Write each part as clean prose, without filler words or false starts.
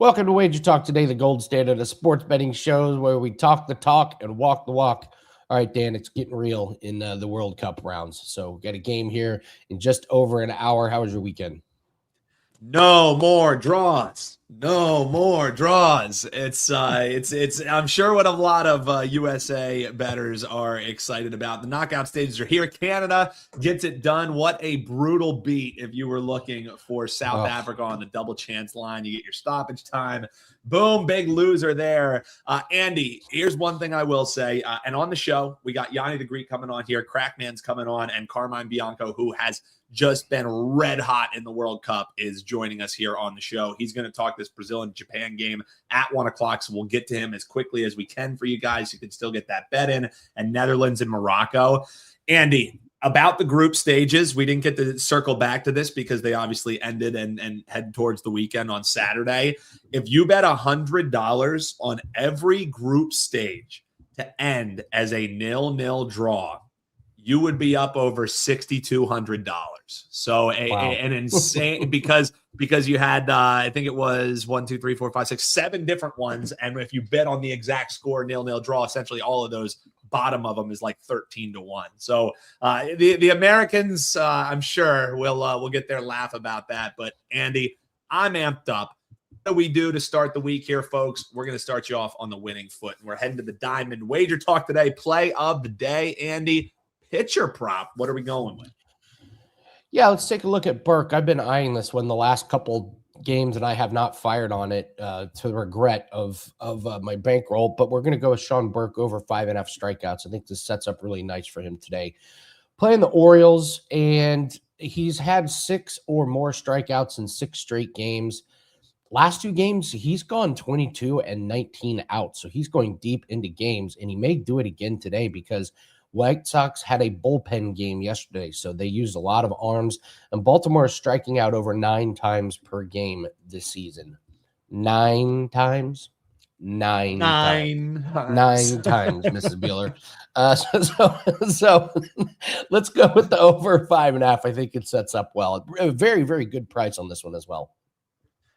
Welcome to WagerTalk Today, the gold standard of sports betting shows where we talk the talk and walk the walk. All right, Dan, it's getting real in the World Cup rounds. So we got a game here in just over an hour. How was your weekend? No more draws. No more draws. It's I'm sure what a lot of USA bettors are excited about. The knockout stages are here. Canada gets it done. What a brutal beat if you were looking for South Africa on the double chance line. You get your stoppage time. Boom, big loser there. Andy, here's one thing I will say. And on the show, we got Yanni the Greek coming on here. Crackman's coming on, and Carmine Bianco, who has just been red hot in the World Cup, is joining us here on the show. He's going to talk this Brazil and Japan game at 1 o'clock, so we'll get to him as quickly as we can for you guys. You can still get that bet in, and Netherlands and Morocco. Andy, about the group stages, we didn't get to circle back to this because they obviously ended and head towards the weekend on Saturday. If you bet $100 on every group stage to end as a 0-0 draw, you would be up over $6,200. So an insane because you had I think it was 1, 2, 3, 4, 5, 6, 7 different ones, and if you bet on the exact score 0-0 draw, essentially all of those, bottom of them is like 13-1. So the Americans, I'm sure will get their laugh about that. But Andy, I'm amped up. What do we do to start the week here, folks? We're going to start you off on the winning foot, and we're heading to the Diamond Wager Talk Today. Play of the day, Andy. Pitcher prop. What are we going with? Yeah, let's take a look at Burke. I've been eyeing this one the last couple games, and I have not fired on it to the regret of my bankroll. But we're going to go with Sean Burke over 5.5 strikeouts. I think this sets up really nice for him today. Playing the Orioles, and he's had 6 or more strikeouts in 6 straight games. Last 2 games, he's gone 22 and 19 out. So he's going deep into games, and he may do it again today because White Sox had a bullpen game yesterday, so they used a lot of arms, and Baltimore is striking out over 9 times per game this season. 9 times? 9 times. 9 times, Mrs. Bueller. So let's go with the over 5.5. I think it sets up well. A very, very good price on this one as well.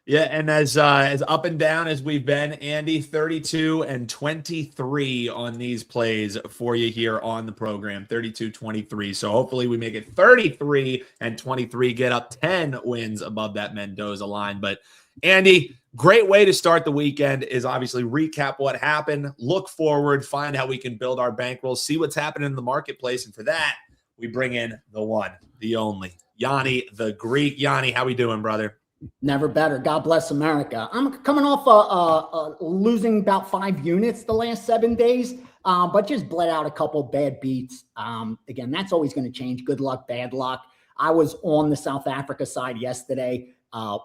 Yeah, and as up and down as we've been, Andy, 32 and 23 on these plays for you here on the program, 32-23. So hopefully we make it 33 and 23, get up 10 wins above that Mendoza line. But Andy, great way to start the weekend is obviously recap what happened, look forward, find how we can build our bankroll, see what's happening in the marketplace. And for that, we bring in the one, the only, Yanni the Greek. Yanni, how we doing, brother? Never better. God bless America. I'm coming off losing about 5 units the last 7 days, but just bled out a couple bad beats. Again, that's always going to change. Good luck, bad luck. I was on the South Africa side yesterday,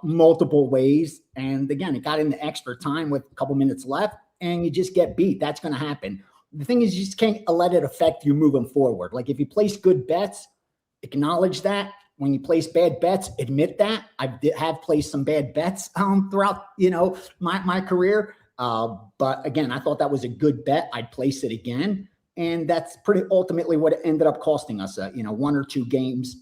multiple ways. And again, it got into extra time with a couple minutes left, and you just get beat. That's going to happen. The thing is, you just can't let it affect you moving forward. Like if you place good bets, acknowledge that. When you place bad bets, admit that. I have placed some bad bets throughout, my career. But again, I thought that was a good bet. I'd place it again. And that's pretty ultimately what it ended up costing us. 1 or 2 games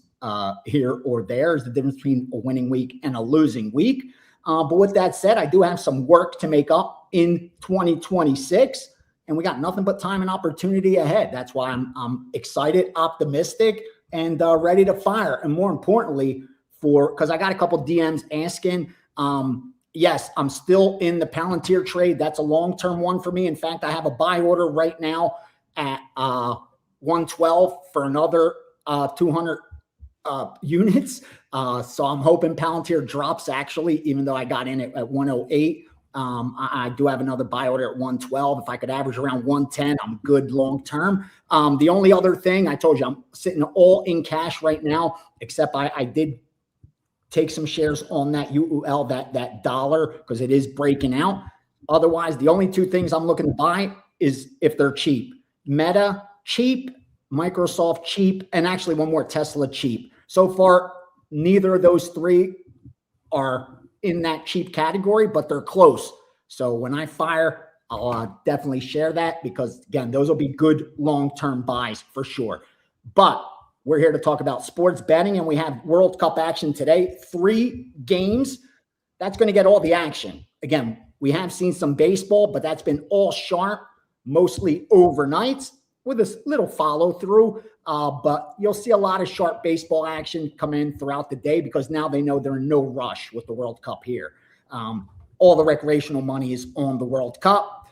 here or there is the difference between a winning week and a losing week. But with that said, I do have some work to make up in 2026. And we got nothing but time and opportunity ahead. That's why I'm excited, optimistic, and ready to fire. And more importantly, because I got a couple DMs asking, yes, I'm still in the Palantir trade. That's a long-term one for me. In fact, I have a buy order right now at 112 for another 200 units. So I'm hoping Palantir drops actually, even though I got in at 108. I do have another buy order at 112. If I could average around 110, I'm good long term. The only other thing I told you, I'm sitting all in cash right now, except I did take some shares on that UUL, that dollar, because it is breaking out. Otherwise, the only 2 things I'm looking to buy is if they're cheap. Meta, cheap. Microsoft, cheap. And actually one more, Tesla, cheap. So far, neither of those 3 are in that cheap category, but they're close. So when I fire, I'll definitely share that because, again, those will be good long-term buys for sure. But we're here to talk about sports betting, and we have World Cup action today. 3 games. That's going to get all the action. again, we have seen some baseball, but that's been all sharp, mostly overnights with a little follow through. But you'll see a lot of sharp baseball action come in throughout the day because now they know they're in no rush with the World Cup here. All the recreational money is on the World Cup.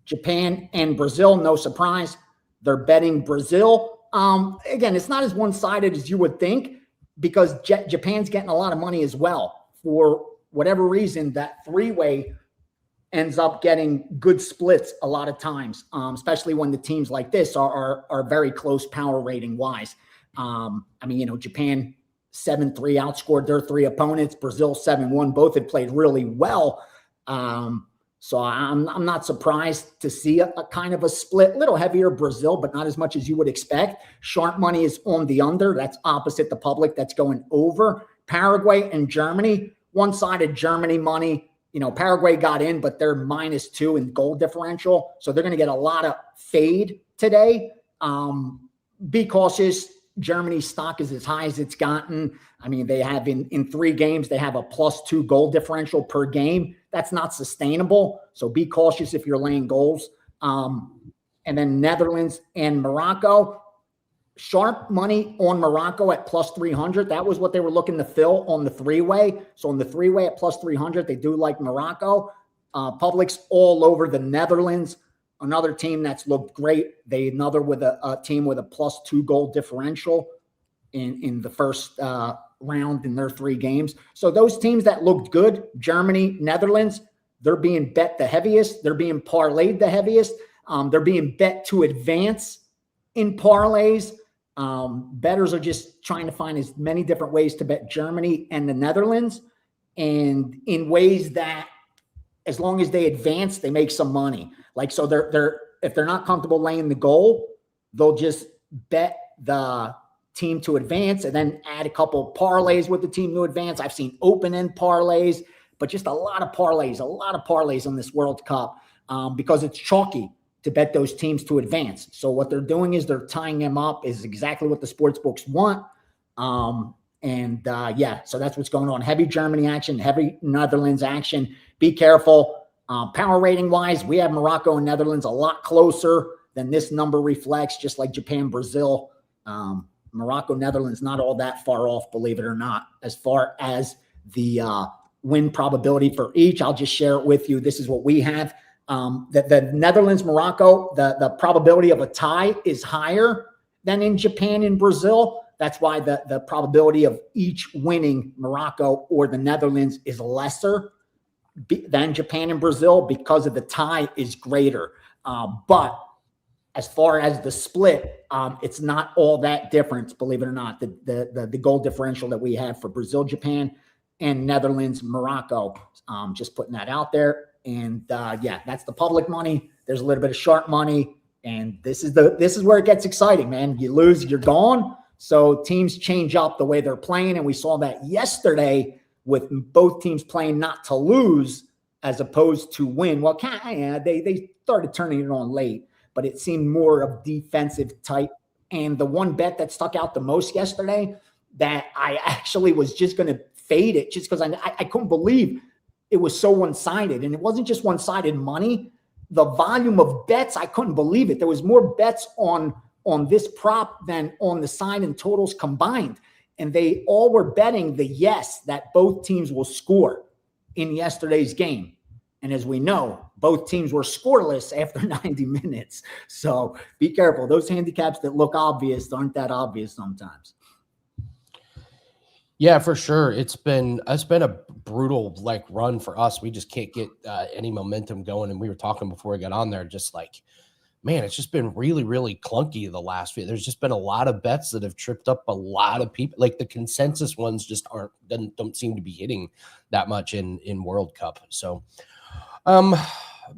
Japan and Brazil, no surprise. They're betting Brazil. Again, it's not as one-sided as you would think because Japan's getting a lot of money as well. For whatever reason, that three-way ends up getting good splits a lot of times, especially when the teams like this are very close power rating wise. I mean, Japan 7-3 outscored their three opponents. Brazil 7-1. Both had played really well. So I'm not surprised to see a kind of a split, a little heavier Brazil, but not as much as you would expect. Sharp money is on the under. That's opposite the public. That's going over. Paraguay and Germany, one-sided Germany money. Paraguay got in, but they're -2 in goal differential. So they're going to get a lot of fade today. Be cautious. Germany's stock is as high as it's gotten. I mean, they have in 3 games, they have a +2 goal differential per game. That's not sustainable. So be cautious if you're laying goals. And then Netherlands and Morocco. Sharp money on Morocco at +300. That was what they were looking to fill on the three-way. So on the three-way at +300, they do like Morocco. Public's all over the Netherlands. Another team that's looked great. Another with a team with a +2 goal differential in the first round in their 3 games. So those teams that looked good, Germany, Netherlands, they're being bet the heaviest. They're being parlayed the heaviest. They're being bet to advance in parlays. Bettors are just trying to find as many different ways to bet Germany and the Netherlands, and in ways that as long as they advance, they make some money. Like, so they're if they're not comfortable laying the goal, they'll just bet the team to advance and then add a couple parlays with the team to advance. I've seen open-end parlays, but just a lot of parlays on this World Cup because it's chalky to bet those teams to advance. So what they're doing is they're tying them up is exactly what the sports books want. So that's what's going on. Heavy Germany action, heavy Netherlands action. Be careful. Power rating wise, we have Morocco and Netherlands a lot closer than this number reflects, just like Japan, Brazil. Morocco, Netherlands, not all that far off, believe it or not. As far as the win probability for each, I'll just share it with you. This is what we have. The Netherlands, Morocco, the probability of a tie is higher than in Japan and Brazil. That's why the probability of each winning Morocco or the Netherlands is lesser than Japan and Brazil because of the tie is greater. But as far as the split, it's not all that different, believe it or not. The goal differential that we have for Brazil, Japan, and Netherlands, Morocco. Just putting that out there. And that's the public money. There's a little bit of sharp money, and this is where it gets exciting, man. You lose, you're gone. So teams change up the way they're playing, and we saw that yesterday with both teams playing not to lose as opposed to win. Well, they started turning it on late, but it seemed more of defensive type. And the one bet that stuck out the most yesterday that I actually was just going to fade it just because I couldn't believe it was so one-sided. And it wasn't just one-sided money. The volume of bets, I couldn't believe it. There was more bets on this prop than on the side and totals combined. And they all were betting the yes that both teams will score in yesterday's game. And as we know, both teams were scoreless after 90 minutes. So be careful. Those handicaps that look obvious aren't that obvious sometimes. Yeah, for sure. It's been a brutal run for us. We just can't get any momentum going. And we were talking before we got on there, just like, man, it's just been really, really clunky the last few. There's just been a lot of bets that have tripped up a lot of people. Like the consensus ones just don't seem to be hitting that much in World Cup. So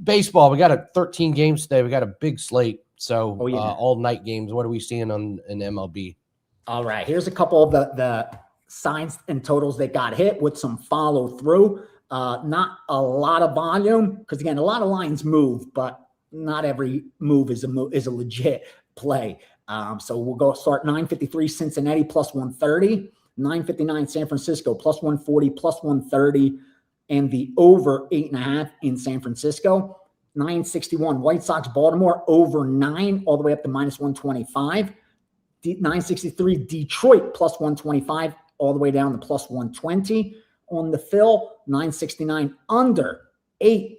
baseball, we got 13 games today. We got a big slate. So all night games. What are we seeing in MLB? All right. Here's a couple of the signs and totals that got hit with some follow through. Not a lot of volume because again, a lot of lines move, but not every move is a legit play. So we'll go start 953 Cincinnati +130, 959 San Francisco +140, +130. and the over 8.5 in San Francisco. 961 White Sox, Baltimore, over 9, all the way up to minus 125. 963 Detroit, plus 125, all the way down to plus 120 on the fill. 969 under 8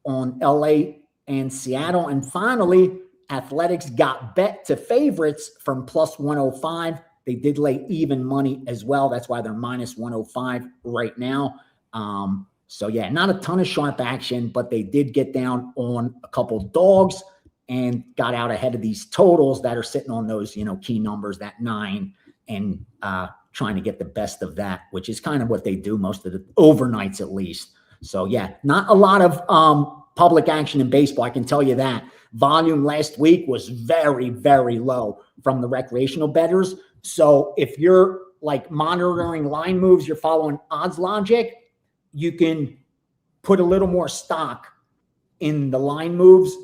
on LA and Seattle. And finally, Athletics got bet to favorites from plus 105. They did lay even money as well. That's why they're minus 105 right now. So yeah, not a ton of sharp action, but they did get down on a couple dogs and got out ahead of these totals that are sitting on those, key numbers, that 9, and trying to get the best of that, which is kind of what they do most of the overnights at least. So yeah, not a lot of public action in baseball, I can tell you that. Volume last week was very, very low from the recreational bettors. So if you're like monitoring line moves, you're following odds logic, you can put a little more stock in the line moves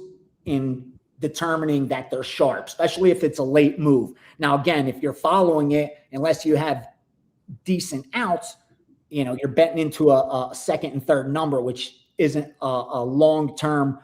in determining that they're sharp, especially if it's a late move. Now, again, if you're following it, unless you have decent outs, you're betting into a second and third number, which isn't a long-term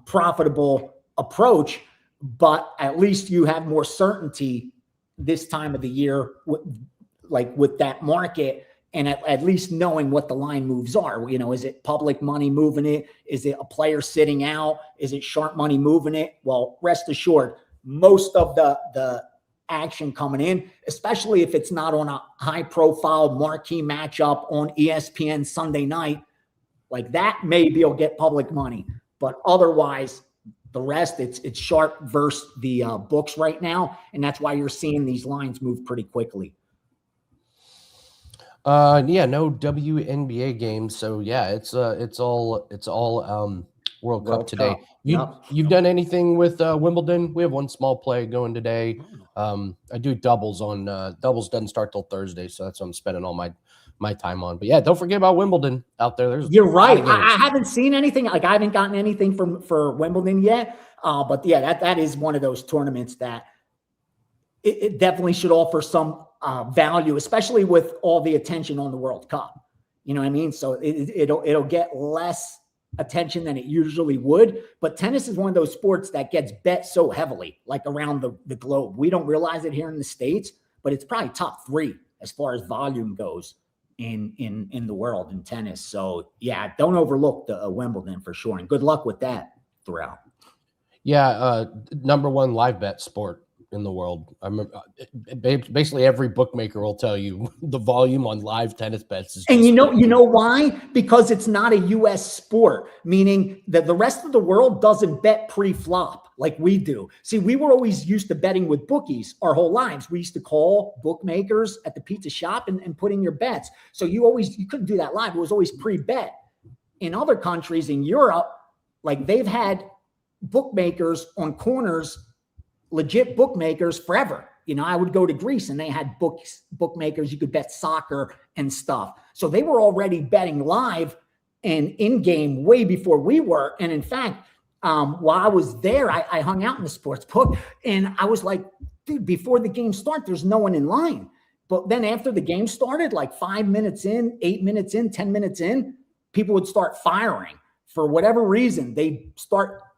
profitable approach, but at least you have more certainty this time of the year with that market, and at least knowing what the line moves are. Is it public money moving it? Is it a player sitting out? Is it sharp money moving it? Well, rest assured, most of the action coming in, especially if it's not on a high-profile marquee matchup on ESPN Sunday night, like that, maybe you'll get public money. But otherwise, the rest, it's sharp versus the books right now, and that's why you're seeing these lines move pretty quickly. No WNBA games, so yeah, it's all World Cup today. You've done anything with Wimbledon? We have one small play going today. I do doubles on doubles doesn't start till Thursday, so that's what I'm spending all my time on. But yeah, don't forget about Wimbledon out there. You're right. I haven't seen anything. Like I haven't gotten anything for Wimbledon yet. But yeah, that is one of those tournaments that it definitely should offer some value, especially with all the attention on the World Cup. You know what I mean? So it'll get less attention than it usually would. But tennis is one of those sports that gets bet so heavily, like around the globe. We don't realize it here in the States, but it's probably top 3 as far as volume goes in the world in tennis. So yeah, don't overlook the Wimbledon for sure. And good luck with that throughout. Yeah. Number 1 live bet sport in the world. I remember basically every bookmaker will tell you the volume on live tennis bets is. And you know why? Because it's not a U.S. sport, meaning that the rest of the world doesn't bet pre-flop like we do. See, we were always used to betting with bookies our whole lives. We used to call bookmakers at the pizza shop and put in your bets. So you couldn't do that live. It was always pre-bet. In other countries in Europe, like they've had bookmakers on corners, legit bookmakers forever. I would go to Greece and they had bookmakers. You could bet soccer and stuff. So they were already betting live and in-game way before we were. And in fact, while I was there, I hung out in the sports book and I was like, dude, before the game starts, there's no one in line. But then after the game started, like 5 minutes in, 8 minutes in, 10 minutes in, people would start firing. For whatever reason, they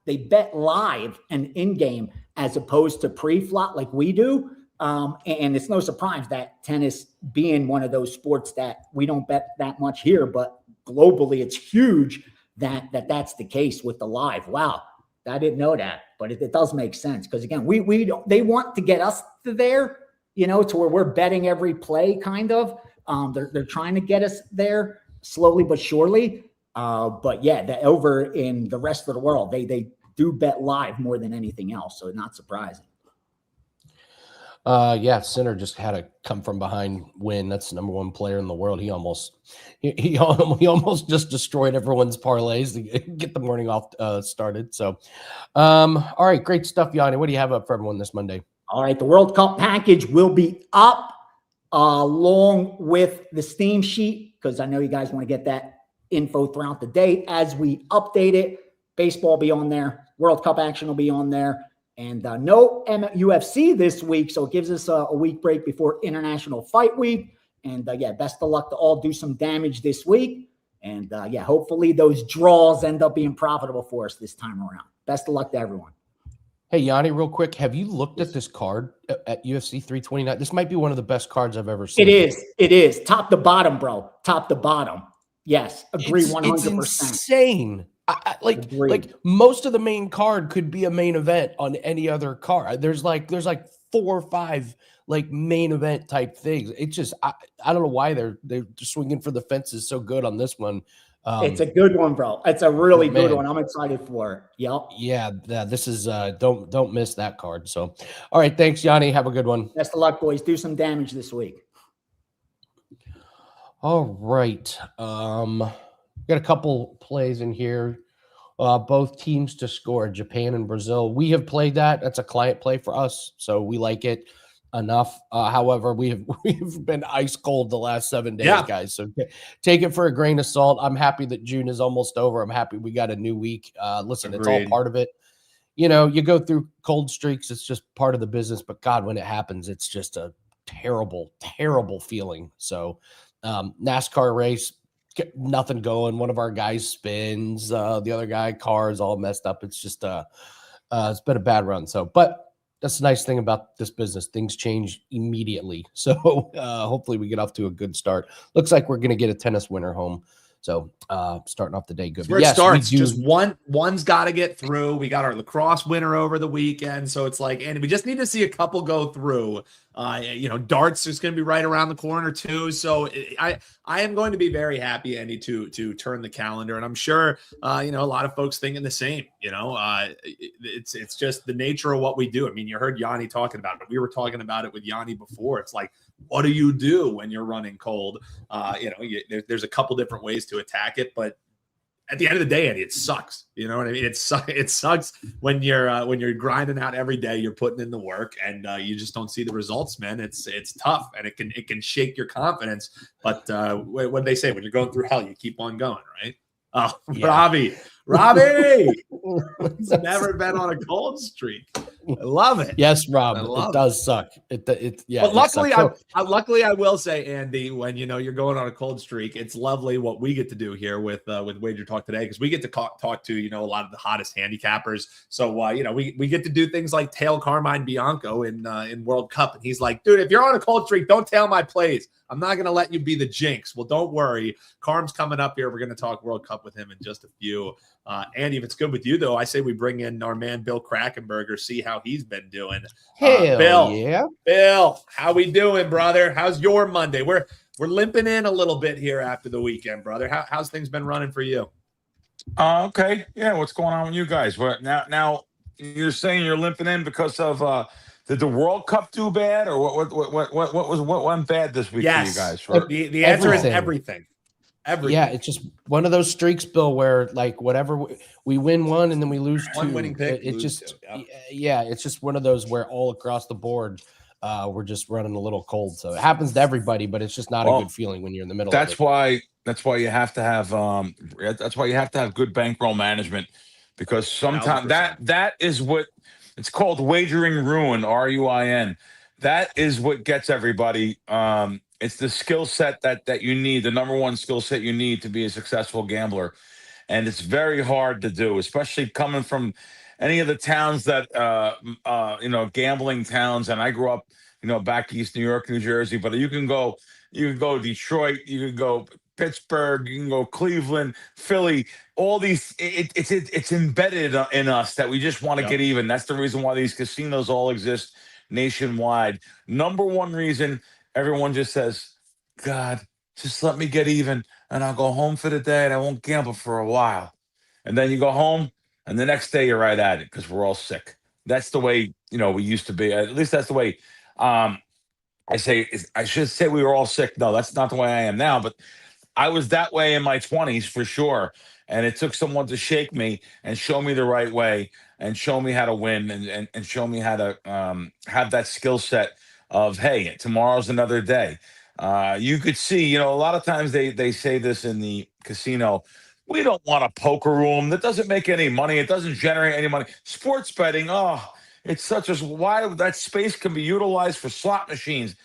bet live and in-game as opposed to pre-flop like we do. And it's no surprise that tennis being one of those sports that we don't bet that much here, but globally it's huge that's the case with the live. Wow. I didn't know that, but it does make sense. Because again, they want to get us to there, to where we're betting every play kind of. They're trying to get us there slowly but surely. But yeah, over in the rest of the world, they do bet live more than anything else. So not surprising. Sinner just had a come from behind win. That's the number 1 player in the world. He almost just destroyed everyone's parlays to get the morning off started. So, all right, great stuff, Yanni. What do you have up for everyone this Monday? All right, the World Cup package will be up along with the Steam sheet, because I know you guys want to get that info throughout the day as we update it. Baseball will be on there. World Cup action will be on there. And no UFC this week, so it gives us a week break before International Fight Week. And best of luck to all. Do some damage this week. And yeah, hopefully those draws end up being profitable for us this time around. Best of luck to everyone. Hey, Yanni, real quick, have you looked at this card at UFC 329? This might be one of the best cards I've ever seen. It is. It is. Top to bottom, bro. Top to bottom. Yes. Agree 100%. It's insane. Like most of the main card could be a main event on any other card. There's like 4 or 5 like main event type things. It's just I don't know why they're swinging for the fences so good on this one. It's a good one, bro. It's a really good one. I'm excited for it. Yep. Yeah, this is don't miss that card. So, all right, thanks, Yanni. Have a good one. Best of luck, boys. Do some damage this week. All right. Got a couple plays in here. Both teams to score, Japan and Brazil. We have played that. That's a client play for us, so we like it enough. However, we've been ice cold the last 7 days, guys. So take it for a grain of salt. I'm happy that June is almost over. I'm happy we got a new week. Listen, It's all part of it. You know, you go through cold streaks. It's just part of the business. But God, when it happens, it's just a terrible, terrible feeling. So NASCAR race, nothing going. One of our guys spins. The other guy, car is all messed up. It's just it's been a bad run. So, but that's the nice thing about this business. Things change immediately. So hopefully we get off to a good start. Looks like we're going to get a tennis winner home. So starting off the day good. Where it starts, just one's got to get through. We got our lacrosse winner over the weekend. So it's like, and we just need to see a couple go through. Darts is going to be right around the corner too. So I am going to be very happy, Andy, to turn the calendar. And I'm sure, a lot of folks thinking the same. It's just the nature of what we do. I mean, you heard Yanni talking about it. We were talking about it with Yanni before. It's like, what do you do when you're running cold? There's a couple different ways to attack it, but at the end of the day, Eddie, it sucks. You know what I mean? It sucks when you're grinding out every day, you're putting in the work, and you just don't see the results, man. It's tough, and it can shake your confidence. But what do they say? When you're going through hell, you keep on going, right? Oh, yeah. Robbie, he's never been on a cold streak. I love it. Yes, Rob, it does suck. Yeah. But luckily, I will say, Andy, when you're going on a cold streak, it's lovely what we get to do here with WagerTalk Today, because we get to talk to a lot of the hottest handicappers. So we get to do things like tail Carmine Bianco in World Cup, and he's like, dude, if you're on a cold streak, don't tail my plays. I'm not going to let you be the jinx. Well, don't worry. Carm's coming up here. We're going to talk World Cup with him in just a few. Andy, if it's good with you, though, I say we bring in our man Bill Krakenberger, see how he's been doing. Bill, yeah. Bill, how we doing, brother? How's your Monday? We're limping in a little bit here after the weekend, brother. How's things been running for you? Okay. Yeah, what's going on with you guys? Well, now you're saying you're limping in because of did the World Cup do bad, or what went bad this week for you guys? The answer is everything. Yeah, it's just one of those streaks, Bill, where like whatever we win one and then we lose two. One winning pick. It's just one of those where all across the board we're just running a little cold. So it happens to everybody, but it's just not a good feeling when you're in the middle. That's why you have to have good bankroll management, because sometimes that is what it's called, wagering ruin, RUIN. That is what gets everybody. It's the skill set that you need, the number one skill set you need to be a successful gambler. And it's very hard to do, especially coming from any of the towns that, gambling towns. And I grew up, back east New York, New Jersey, but you can go Detroit, you can go Pittsburgh, you can go Cleveland, Philly, all these, it's embedded in us that we just want to get even. That's the reason why these casinos all exist nationwide. Number one reason, everyone just says, God, just let me get even and I'll go home for the day and I won't gamble for a while. And then you go home and the next day you're right at it because we're all sick. That's the way, we used to be. At least that's the way I should say we were all sick. No, that's not the way I am now, but I was that way in my 20s for sure. And it took someone to shake me and show me the right way and show me how to win and show me how to have that skill set of, hey, tomorrow's another day. You could see, a lot of times they say this in the casino, we don't want a poker room. That doesn't make any money. It doesn't generate any money. Sports betting, it's such as why that space can be utilized for slot machines.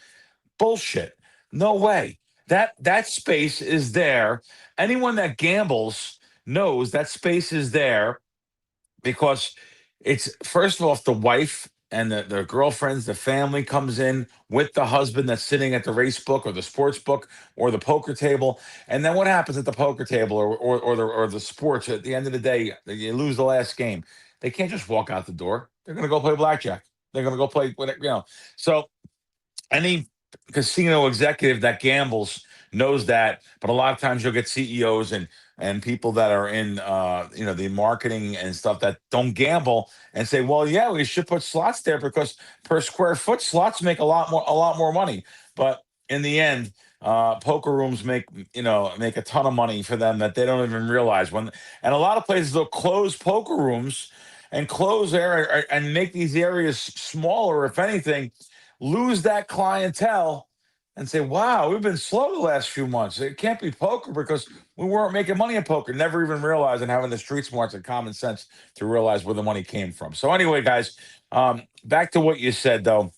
Bullshit. No way. That space is there. Anyone that gambles knows that space is there because it's, first of all, if the wife and the girlfriends, the family comes in with the husband that's sitting at the race book or the sports book or the poker table, and then what happens at the poker table or the sports? At the end of the day, you lose the last game. They can't just walk out the door. They're going to go play blackjack. They're going to go play whatever, So any casino executive that gambles knows that, but a lot of times you'll get CEOs and people that are in the marketing and stuff that don't gamble and say, well, yeah, we should put slots there because per square foot slots make a lot more money. But in the end, poker rooms make a ton of money for them that they don't even realize. And a lot of places they'll close poker rooms and close area and make these areas smaller, if anything, lose that clientele and say, wow, we've been slow the last few months. It can't be poker because we weren't making money in poker, never even realizing, having the street smarts and common sense to realize where the money came from. So anyway, guys, back to what you said, though.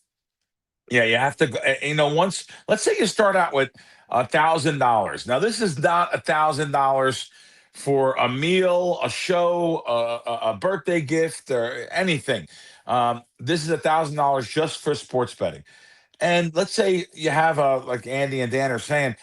Yeah, you have to, once, let's say you start out with $1,000. Now, this is not $1,000 for a meal, a show, a birthday gift, or anything. This is $1,000 just for sports betting. And let's say you have like Andy and Dan are saying,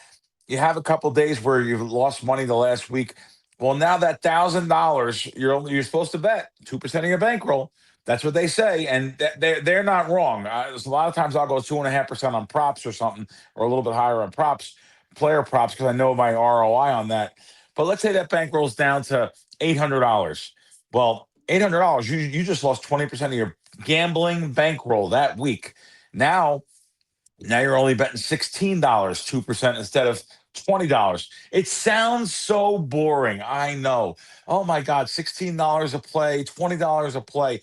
you have a couple days where you've lost money the last week. Well, now that $1,000 you're supposed to bet 2% of your bankroll. That's what they say, and they're not wrong. A lot of times I'll go 2.5% on props or something, or a little bit higher on props, player props, because I know my ROI on that. But let's say that bankroll's down to $800. Well, $800, you just lost 20% of your gambling bankroll that week. Now you're only betting $16, 2% instead of $20. It sounds so boring. I know. Oh my God, $16 a play, $20 a play.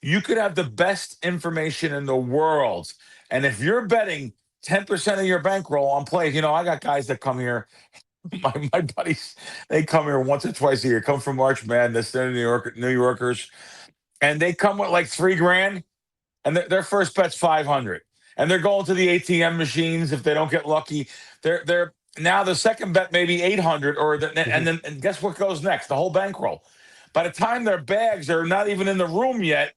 You could have the best information in the world. And if you're betting 10% of your bankroll on plays, I got guys that come here. My buddies, they come here once or twice a year, come from March Madness. They're New Yorkers. And they come with like $3,000, and their first bet's 500. And they're going to the ATM machines if they don't get lucky. They're now the second bet maybe 800, and guess what goes next? The whole bankroll. By the time their bags are not even in the room yet,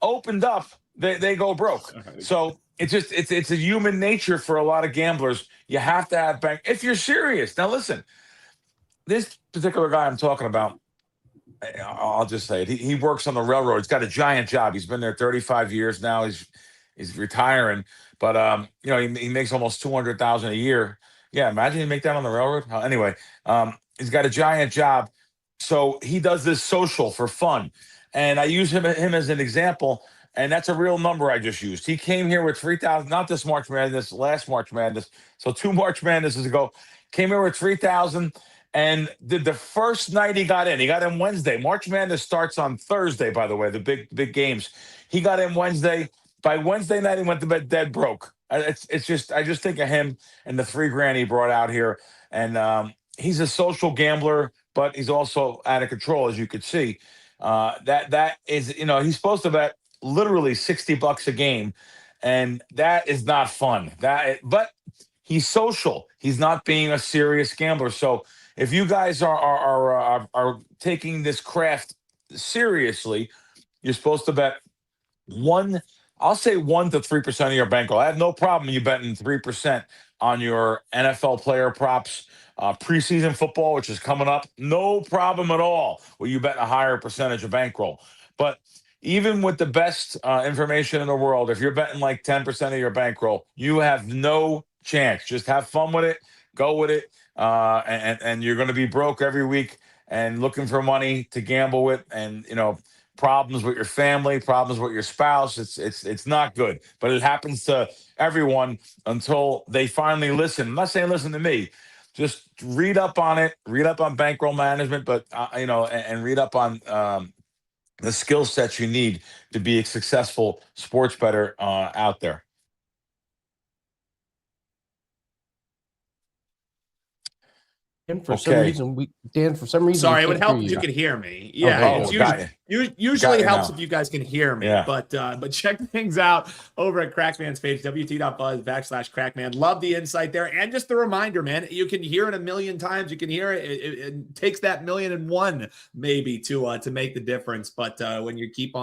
opened up, they go broke. So it's a human nature for a lot of gamblers. You have to have bank if you're serious. Now listen, this particular guy I'm talking about, I'll just say it. He works on the railroad. He's got a giant job. He's been there 35 years now. He's retiring, but he makes almost 200,000 a year. Yeah, imagine you make that on the railroad. Anyway, he's got a giant job, so he does this social for fun, and I use him as an example. And that's a real number I just used. He came here with 3,000, not this March Madness, last March Madness. So 2 March Madnesses ago, came here with 3,000. And the first night he got in Wednesday. March Madness starts on Thursday, by the way, the big games. He got in Wednesday. By Wednesday night, he went to bed dead broke. It's just, I just think of him and the $3,000 he brought out here. And he's a social gambler, but he's also out of control, as you could see. That is, he's supposed to bet literally $60 a game, and that is not fun. But he's social. He's not being a serious gambler. So if you guys are taking this craft seriously, you're supposed to bet I'll say 1 to 3% of your bankroll. I have no problem you betting 3% on your NFL player props, preseason football, which is coming up. No problem at all. Well, you bet a higher percentage of bankroll. But even with the best information in the world, if you're betting like 10% of your bankroll, you have no chance. Just have fun with it, go with it, and you're going to be broke every week and looking for money to gamble with, and problems with your family, problems with your spouse. It's not good, but it happens to everyone until they finally listen. I'm not saying listen to me. Just read up on it. Read up on bankroll management, but and read up on the skill sets you need to be a successful sports bettor out there. And for some reason, Sorry, we it would can't help hear if you. you could hear me. Yeah, Oh, it's got usually, it. Usually helps now. if you guys can hear me, Yeah. but check things out over at Crackman's page, wt.buzz/Crackman. Love the insight there. And just a reminder, man, you can hear it a million times. You can hear it. It takes that 1,000,001 maybe to make the difference. But when you keep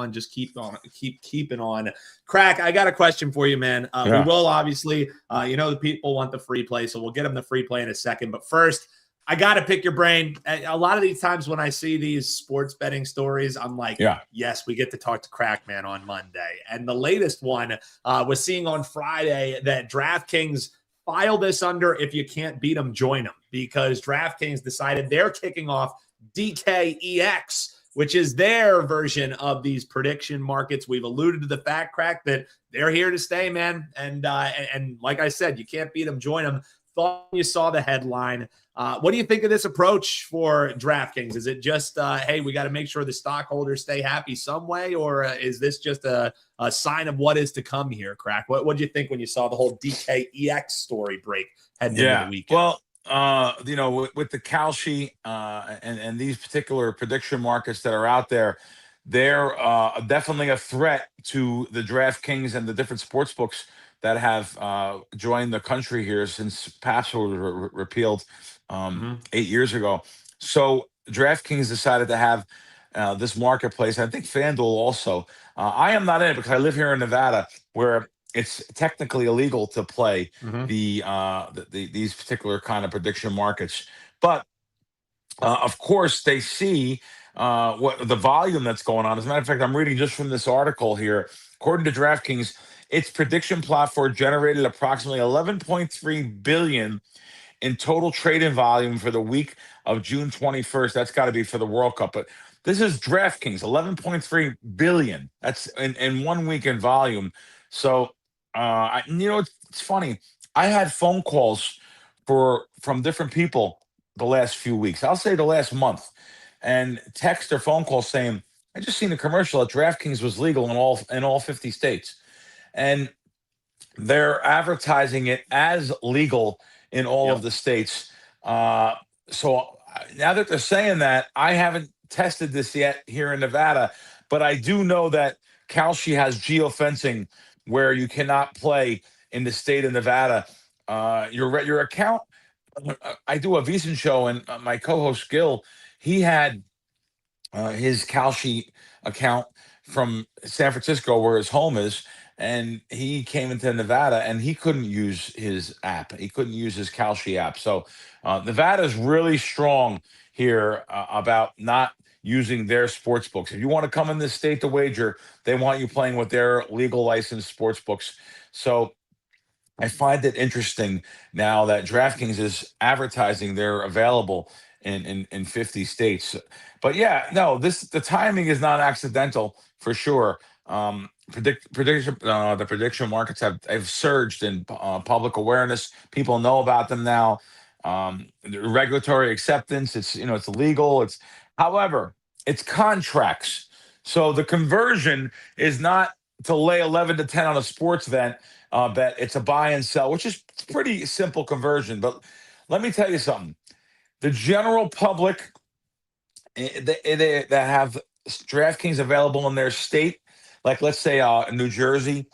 keeping on. Crack, I got a question for you, man. We will obviously, the people want the free play, so we'll get them the free play in a second. But first, I got to pick your brain. A lot of these times when I see these sports betting stories, I'm like, yes, we get to talk to Crackman on Monday. And the latest one was seeing on Friday that DraftKings file this under if you can't beat them, join them, because DraftKings decided they're kicking off DKEX, which is their version of these prediction markets. We've alluded to the fact, Crack, that they're here to stay, man. And like I said, you can't beat them, join them. Thought you saw the headline. What do you think of this approach for DraftKings? Is it just, hey, we got to make sure the stockholders stay happy some way, or is this just a sign of what is to come here, Crack? What did you think when you saw the whole DKEX story break heading into the weekend? Well, with the Kalshi and these particular prediction markets that are out there, they're definitely a threat to the DraftKings and the different sports books that have joined the country here since PAPS was repealed 8 years ago. So DraftKings decided to have this marketplace. I think FanDuel also. I am not in it because I live here in Nevada, where it's technically illegal to play these particular kind of prediction markets. But of course, they see what the volume that's going on. As a matter of fact, I'm reading just from this article here. According to DraftKings, its prediction platform generated approximately 11.3 billion in total trading volume for the week of June 21st. That's got to be for the World Cup. But this is DraftKings, 11.3 billion. That's in 1 week in volume. So, it's funny. I had phone calls from different people the last few weeks. I'll say the last month, and text or phone calls saying, "I just seen a commercial that DraftKings was legal in all 50 states." And they're advertising it as legal in all of the states. So now that they're saying that, I haven't tested this yet here in Nevada, but I do know that Kalshi has geofencing where you cannot play in the state of Nevada. Your account. I do a VSiN show, and my co-host Gil, he had his Kalshi account from San Francisco, where his home is, and he came into Nevada and he couldn't use his app. He couldn't use his Kalshi app. So Nevada is really strong here about not using their sports books. If you want to come in this state to wager, they want you playing with their legal licensed sports books. So I find it interesting now that DraftKings is advertising they're available in 50 states. But the timing is not accidental for sure. The prediction markets have surged in public awareness. People know about them now. The regulatory acceptance, it's legal. However, it's contracts. So the conversion is not to lay 11 to 10 on a sports bet. It's a buy and sell, which is pretty simple conversion. But let me tell you something. The general public that have DraftKings available in their state, like let's say New Jersey,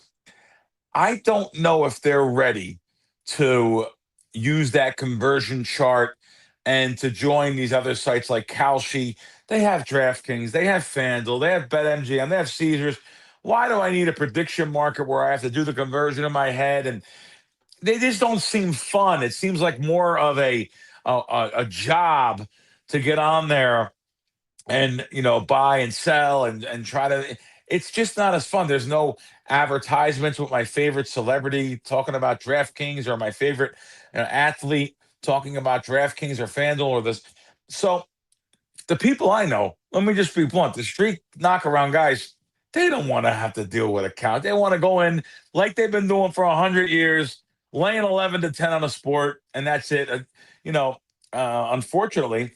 I don't know if they're ready to use that conversion chart and to join these other sites like Kalshi. They have DraftKings, they have FanDuel, they have BetMGM, they have Caesars. Why do I need a prediction market where I have to do the conversion in my head? And they just don't seem fun. It seems like more of a job to get on there and buy and sell and try to. It's just not as fun. There's no advertisements with my favorite celebrity talking about DraftKings, or my favorite athlete talking about DraftKings or FanDuel or this. So the people I know, let me just be blunt, the street knockaround guys, they don't want to have to deal with account. They want to go in like they've been doing for 100 years, laying 11 to 10 on a sport, and that's it. Unfortunately,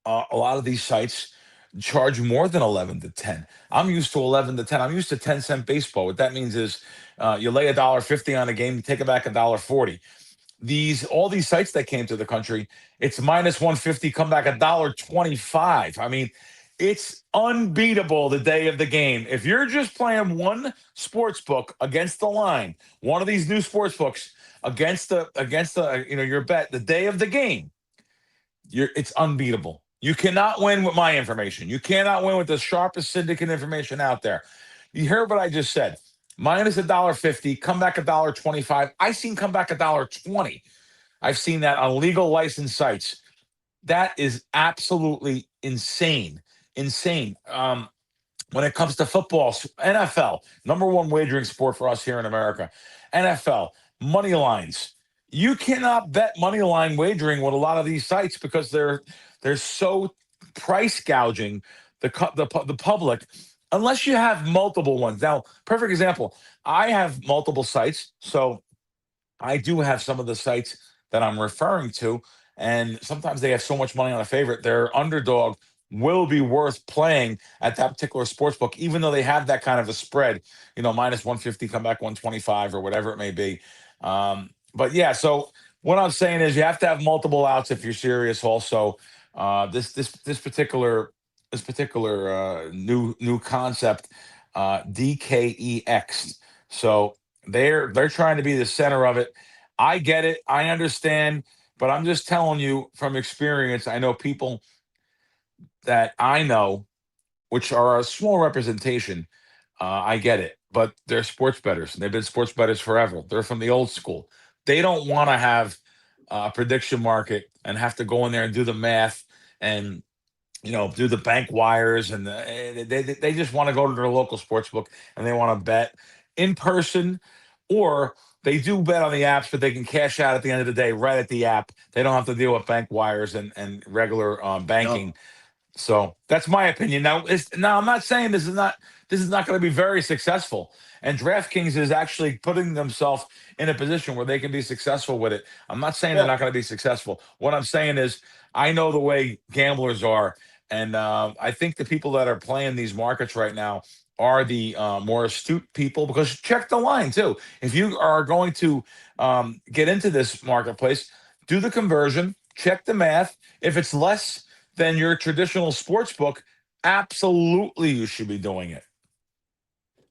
a lot of these sites charge more than 11 to 10. I'm used to 11 to 10. I'm used to 10-cent baseball. What that means is you lay $1.50 on a game, you take it back $1.40. All these sites that came to the country, it's minus 150, come back $1.25. I mean, It's unbeatable the day of the game. If you're just playing one sports book against the line, one of these new sports books against the your bet the day of the game, it's unbeatable. You cannot win with my information. You cannot win with the sharpest syndicate information out there. You heard what I just said. Minus $1.50, come back $1.25. I seen come back $1.20. I've seen that on legal licensed sites. That is absolutely insane. Insane. When it comes to football, NFL, number one wagering sport for us here in America. NFL, money lines. You cannot bet money line wagering with a lot of these sites because they're so price gouging the public unless you have multiple ones. Now, perfect example, I have multiple sites, so I do have some of the sites that I'm referring to, and sometimes they have so much money on a favorite, their underdog will be worth playing at that particular sports book, even though they have that kind of a spread, minus 150, come back 125 or whatever it may be. But yeah, so what I'm saying is you have to have multiple outs if you're serious. Also, this particular new concept, DKEX. So they're trying to be the center of it. I get it, I understand, but I'm just telling you from experience. I know people that I know, which are a small representation. I get it, but they're sports bettors. They've been sports bettors forever. They're from the old school. They don't want to have a prediction market and have to go in there and do the math and do the bank wires, and they just want to go to their local sports book and they want to bet in person, or they do bet on the apps, but they can cash out at the end of the day right at the app. They don't have to deal with bank wires and regular banking. Yep. So that's my opinion. Now, I'm not saying this is not going to be very successful. And DraftKings is actually putting themselves in a position where they can be successful with it. I'm not saying they're not going to be successful. What I'm saying is I know the way gamblers are, and I think the people that are playing these markets right now are the more astute people, because check the line too. If you are going to get into this marketplace, do the conversion, check the math. If it's less than your traditional sports book, absolutely you should be doing it.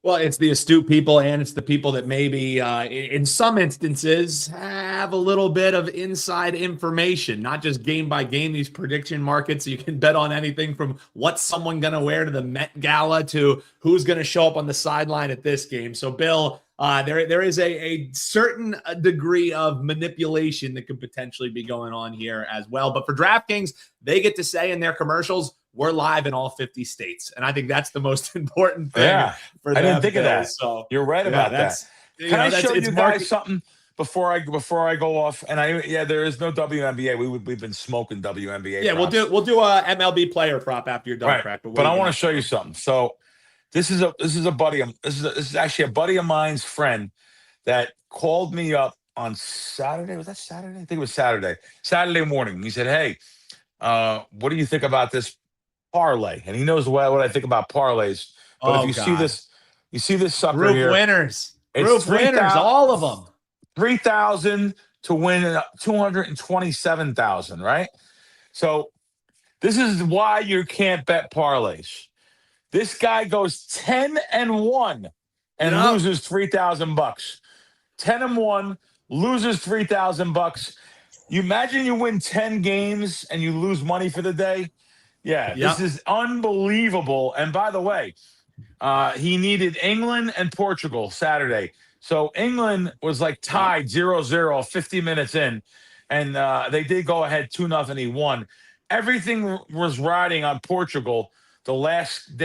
Well, it's the astute people, and it's the people that maybe in some instances have a little bit of inside information, not just game by game, these prediction markets. You can bet on anything from what's someone going to wear to the Met Gala to who's going to show up on the sideline at this game. So, Bill, there is a certain degree of manipulation that could potentially be going on here as well. But for DraftKings, they get to say in their commercials, we're live in all 50 states. And I think that's the most important thing for them. I didn't think of that. So you're right about that. Can I show you guys something before I go off? And there is no WNBA. We've been smoking WNBA. Yeah, props. we'll do a MLB player prop after you're done, right. Crack. But I want to show you something. So this is actually a buddy of mine's friend that called me up on Saturday. Was that Saturday? I think it was Saturday morning. He said, "Hey, what do you think about this parlay?" And he knows what I think about parlays. But if you see this sucker Group here. Winners. Group winners, all of them. 3,000 to win 227,000, right? So this is why you can't bet parlays. This guy goes 10-1 and loses $3,000. 10-1, loses $3,000. You imagine you win 10 games and you lose money for the day. Yeah, this is unbelievable. And by the way, he needed England and Portugal Saturday. So England was like tied 0-0, 50 minutes in. And they did go ahead 2-0. He won. Everything was riding on Portugal the last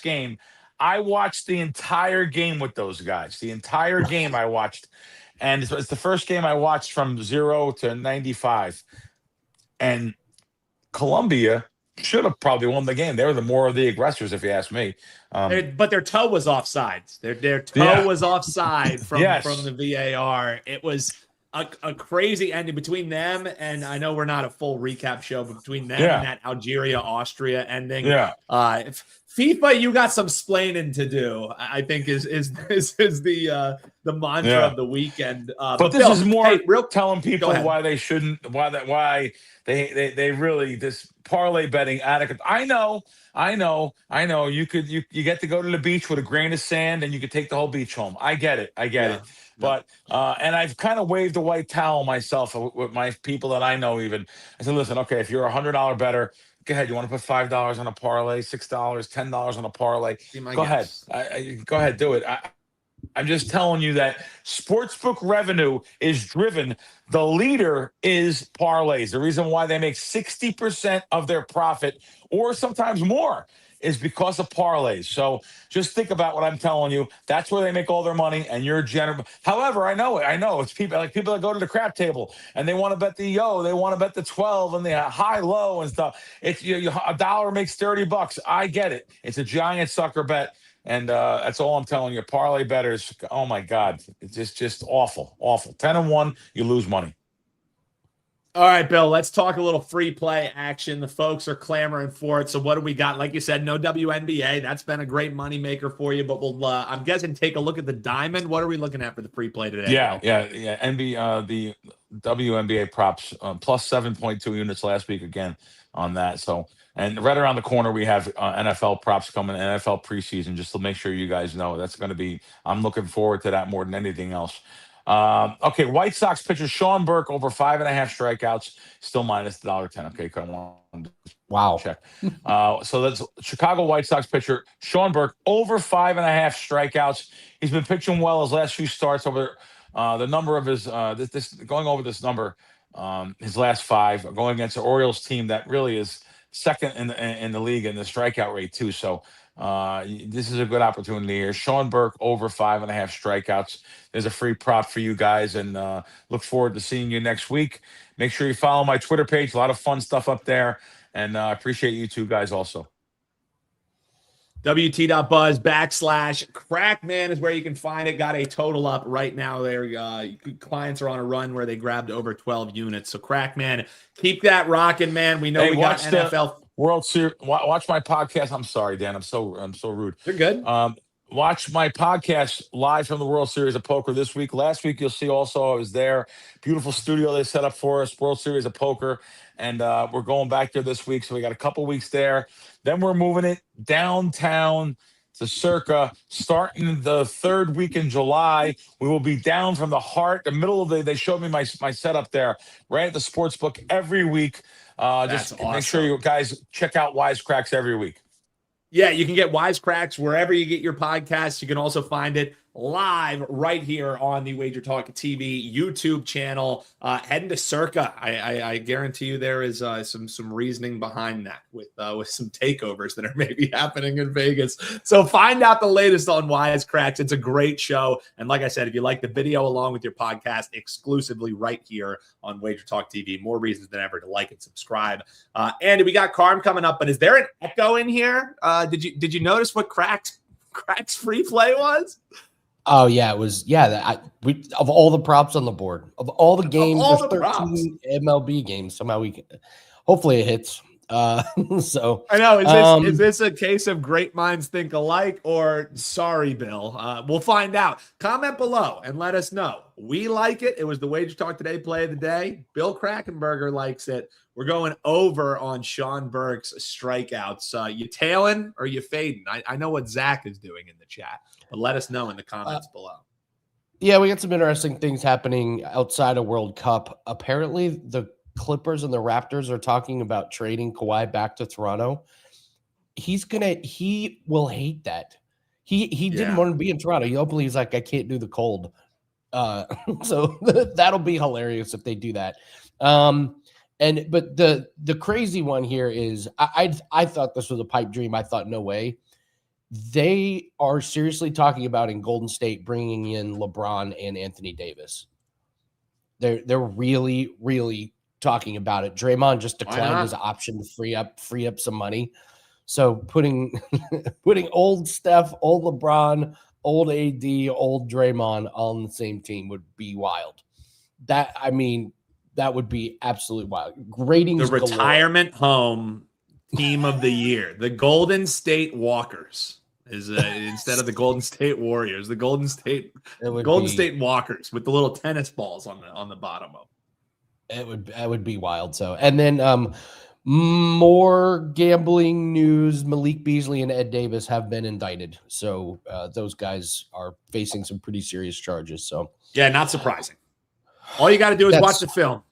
game. I watched the entire game with those guys. The entire game I watched. And it's the first game I watched from 0 to 95. And Colombia should have probably won the game. They were more of the aggressors, if you ask me. But their toe was offside. Their toe was offside from the VAR. It was a crazy ending between them, and I know we're not a full recap show, but between them and that Algeria-Austria ending, FIFA, you got some splaining to do. I think is the mantra of the weekend. But this Bill, is more telling people ahead. why they shouldn't, why they really this parlay betting adequate. I know. You get to go to the beach with a grain of sand and you could take the whole beach home. I get it. But and I've kind of waved a white towel myself with my people that I know. Even I said, listen, okay, if you're $100 bettor, go ahead. You want to put $5 on a parlay, $6, $10 on a parlay? Go ahead. Go ahead, do it. I'm just telling you that sportsbook revenue is driven. The leader is parlays. The reason why they make 60% of their profit, or sometimes more, is because of parlays. So just think about what I'm telling you. That's where they make all their money, and you're generous. However, I know it's people that go to the crap table and they want to bet they want to bet the 12 and the high low and stuff. It's a dollar makes $30. I get it. It's a giant sucker bet. And that's all I'm telling you. Parlay bettors, oh my God, it's just awful. 10-1, you lose money. All right, Bill, let's talk a little free play action. The folks are clamoring for it. So what do we got? Like you said, no WNBA. That's been a great moneymaker for you. But we'll, I'm guessing, take a look at the diamond. What are we looking at for the free play today? Yeah. NBA, the WNBA props, plus 7.2 units last week again on that. So, and right around the corner, we have NFL props coming, NFL preseason, just to make sure you guys know that's going to be, I'm looking forward to that more than anything else. Okay, White Sox pitcher Sean Burke over 5.5 strikeouts, still minus $1.10. Okay, come on. Wow. Check. So that's Chicago White Sox pitcher Sean Burke over 5.5 strikeouts. He's been pitching well his last few starts over the number of his going over this number, his last 5 going against the Orioles team that really is second in the league in the strikeout rate too. So this is a good opportunity here. Sean Burke over 5.5 strikeouts. There's a free prop for you guys, and look forward to seeing you next week. Make sure you follow my Twitter page. A lot of fun stuff up there, and I appreciate you two guys also. WT.buzz /Crackman is where you can find it. Got a total up right now there. Clients are on a run where they grabbed over 12 units. So Crackman, keep that rocking, man. We know we got NFL World Series. Watch my podcast. I'm sorry, Dan. I'm so rude. You're good. Watch my podcast live from the World Series of Poker this week. Last week, you'll see also I was there. Beautiful studio they set up for us, World Series of Poker. And we're going back there this week. So we got a couple weeks there. Then we're moving it downtown to Circa, starting the 3rd week in July. We will be down from the heart, the middle of they showed me my setup there, right at the sports book every week. Just awesome. Make sure you guys check out Wisecracks every week. Yeah, you can get Wisecracks wherever you get your podcasts. You can also find it live right here on the WagerTalk TV YouTube channel. Heading to Circa, I guarantee you there is some reasoning behind that with some takeovers that are maybe happening in Vegas. So find out the latest on Wisecracks. It's a great show, and like I said, if you like the video along with your podcast, exclusively right here on WagerTalk TV. More reasons than ever to like and subscribe. Andy, we got Carm coming up, but is there an echo in here? Did you notice what Crack's free play was? Oh yeah, it was. Yeah, of all the props on the board, of all the games, there's 13 MLB games. Somehow we can. Hopefully it hits. So I know. Is this a case of great minds think alike, or sorry, Bill? We'll find out. Comment below and let us know. We like it. It was the WagerTalk Today play of the day. Bill Krackenberger likes it. We're going over on Sean Burke's strikeouts. You tailing or you fading? I know what Zach is doing in the chat, but let us know in the comments below. Yeah, we got some interesting things happening outside of World Cup. Apparently, the Clippers and the Raptors are talking about trading Kawhi back to Toronto. He will hate that. He didn't want to be in Toronto. Hopefully he's like, I can't do the cold. So that'll be hilarious if they do that. But the crazy one here is I thought this was a pipe dream. I thought, no way. They are seriously talking about in Golden State bringing in LeBron and Anthony Davis. They're really, really talking about it. Draymond just declined his option to free up some money. So putting old Steph, old LeBron, old AD, old Draymond on the same team would be wild. That would be absolutely wild. Ratings the retirement home team of the year. The Golden State Walkers is instead of the Golden State Warriors, the Golden State Walkers with the little tennis balls on the bottom of them. It would be wild. So, and then more gambling news. Malik Beasley and Ed Davis have been indicted. So those guys are facing some pretty serious charges. So yeah, not surprising. All you got to do is watch the film.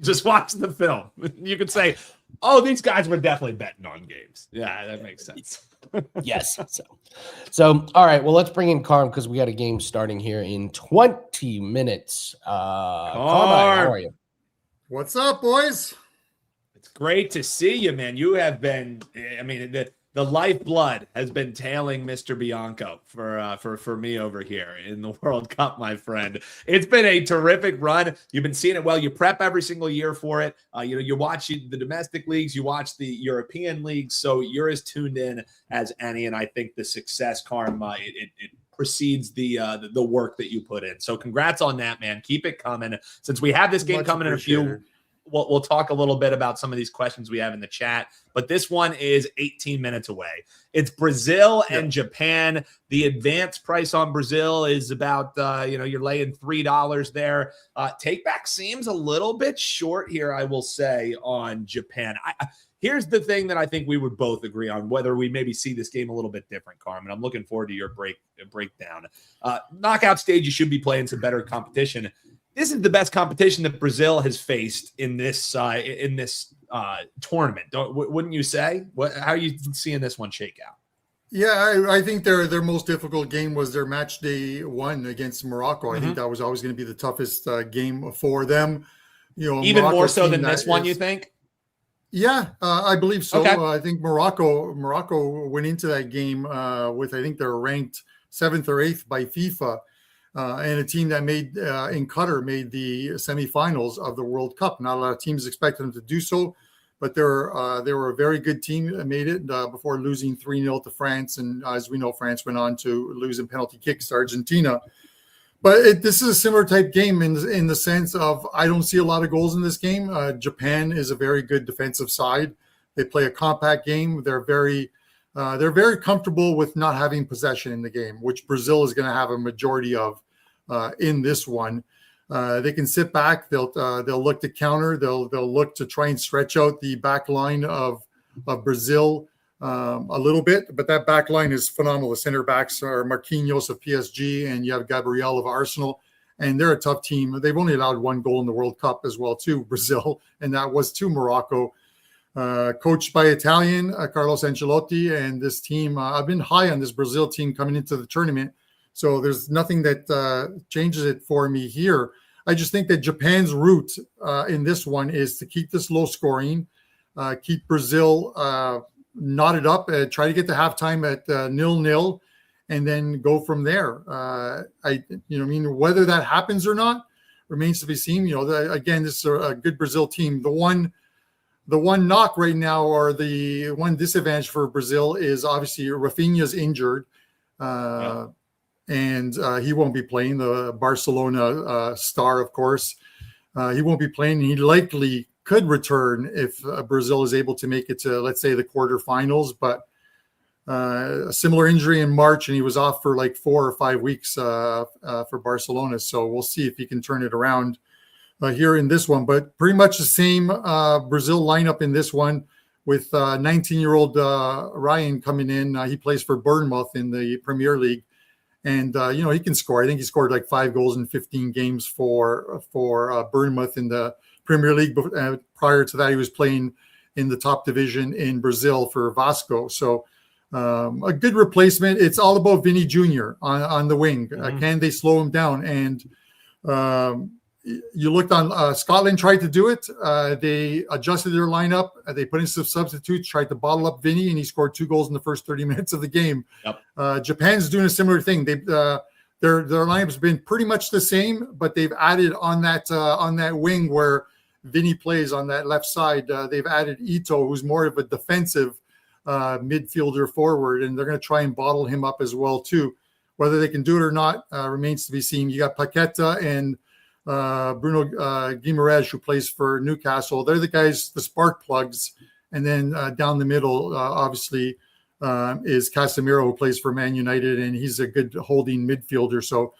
Just watch the film. You could say, oh, these guys were definitely betting on games. Yeah, that makes sense. Yes. So, all right. Well, let's bring in Carm because we got a game starting here in 20 minutes. Carm, how are you? What's up, boys? It's great to see you, man. You have been, I mean, the lifeblood has been tailing Mr. Bianco for me over here in the World Cup, my friend. It's been a terrific run. You've been seeing it well. You prep every single year for it. You watch the domestic leagues, you watch the European leagues, so you're as tuned in as any. And I think the success, Carm, it precedes the work that you put in. So congrats on that, man. Keep it coming. Since we have this game coming in a few. We'll talk a little bit about some of these questions we have in the chat, but this one is 18 minutes away. It's Brazil and Japan. The advance price on Brazil is about, you're laying $3 there. Take back seems a little bit short here, I will say, on Japan. Here's the thing that I think we would both agree on, whether we maybe see this game a little bit different, Carmen. I'm looking forward to your breakdown. Knockout stage, you should be playing some better competition. This is the best competition that Brazil has faced in this tournament. Wouldn't you say? How are you seeing this one shake out? Yeah, I think their most difficult game was their match day one against Morocco. I think that was always going to be the toughest game for them. Even Morocco more so than this one, you think? Yeah, I believe so. Okay. I think Morocco went into that game with, I think they're ranked 7th or 8th by FIFA. And a team that in Qatar made the semifinals of the World Cup. Not a lot of teams expected them to do so, but they were a very good team that made it before losing 3-0 to France. And as we know, France went on to lose in penalty kicks to Argentina. But this is a similar type game in the sense of I don't see a lot of goals in this game. Japan is a very good defensive side. They play a compact game. They're very comfortable with not having possession in the game, which Brazil is going to have a majority of in this one. They can sit back. They'll look to counter. They'll look to try and stretch out the back line of Brazil a little bit. But that back line is phenomenal. The center backs are Marquinhos of PSG, and you have Gabriel of Arsenal, and they're a tough team. They've only allowed 1 goal in the World Cup as well, too, Brazil, and that was to Morocco. Coached by Italian Carlos Ancelotti, and this team, I've been high on this Brazil team coming into the tournament. So there's nothing that changes it for me here. I just think that Japan's route in this one is to keep this low scoring, keep Brazil knotted up, try to get to halftime at 0-0, and then go from there. Whether that happens or not remains to be seen. Again, this is a good Brazil team. The one knock right now, or the one disadvantage for Brazil, is obviously Rafinha's injured. And he won't be playing, the Barcelona star, of course. He won't be playing. He likely could return if Brazil is able to make it to, let's say, the quarterfinals. But a similar injury in March, and he was off for like 4 or 5 weeks for Barcelona. So we'll see if he can turn it around here in this one. But pretty much the same Brazil lineup in this one, with 19-year-old Ryan coming in. He plays for Bournemouth in the Premier League. And, he can score. I think he scored like 5 goals in 15 games for Bournemouth in the Premier League. Prior to that, he was playing in the top division in Brazil for Vasco. So a good replacement. It's all about Vinny Jr. on the wing. Can they slow him down? And you looked on Scotland tried to do it. They adjusted their lineup. They put in some substitutes, tried to bottle up Vinny, and he scored 2 goals in the first 30 minutes of the game. Yep. Japan's doing a similar thing. Their lineup's been pretty much the same, but they've added on that wing where Vinny plays on that left side. They've added Ito, who's more of a defensive midfielder forward, and they're going to try and bottle him up as well too. Whether they can do it or not remains to be seen. You got Paqueta and Bruno Guimaraes, who plays for Newcastle. They're the guys, the spark plugs, And then down the middle, obviously, is Casemiro, who plays for Man United, and he's a good holding midfielder. So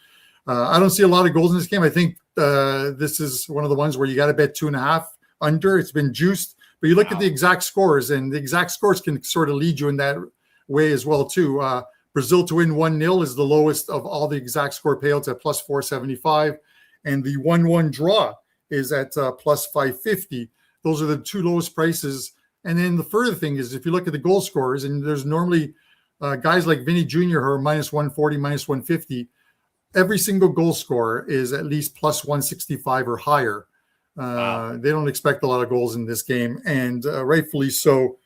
I don't see a lot of goals in this game. I think this is one of the ones where you got to bet 2.5 under. It's been juiced, but you look at the exact scores, and the exact scores can sort of lead you in that way as well too. Brazil to win 1-0 is the lowest of all the exact score payouts at plus 475, and the 1-1 draw is at plus 550. Those are the two lowest prices. And then the further thing is, if you look at the goal scorers, and there's normally guys like Vinny Jr. who are minus 140, minus 150. Every single goal scorer is at least plus 165 or higher. They don't expect a lot of goals in this game, and rightfully so.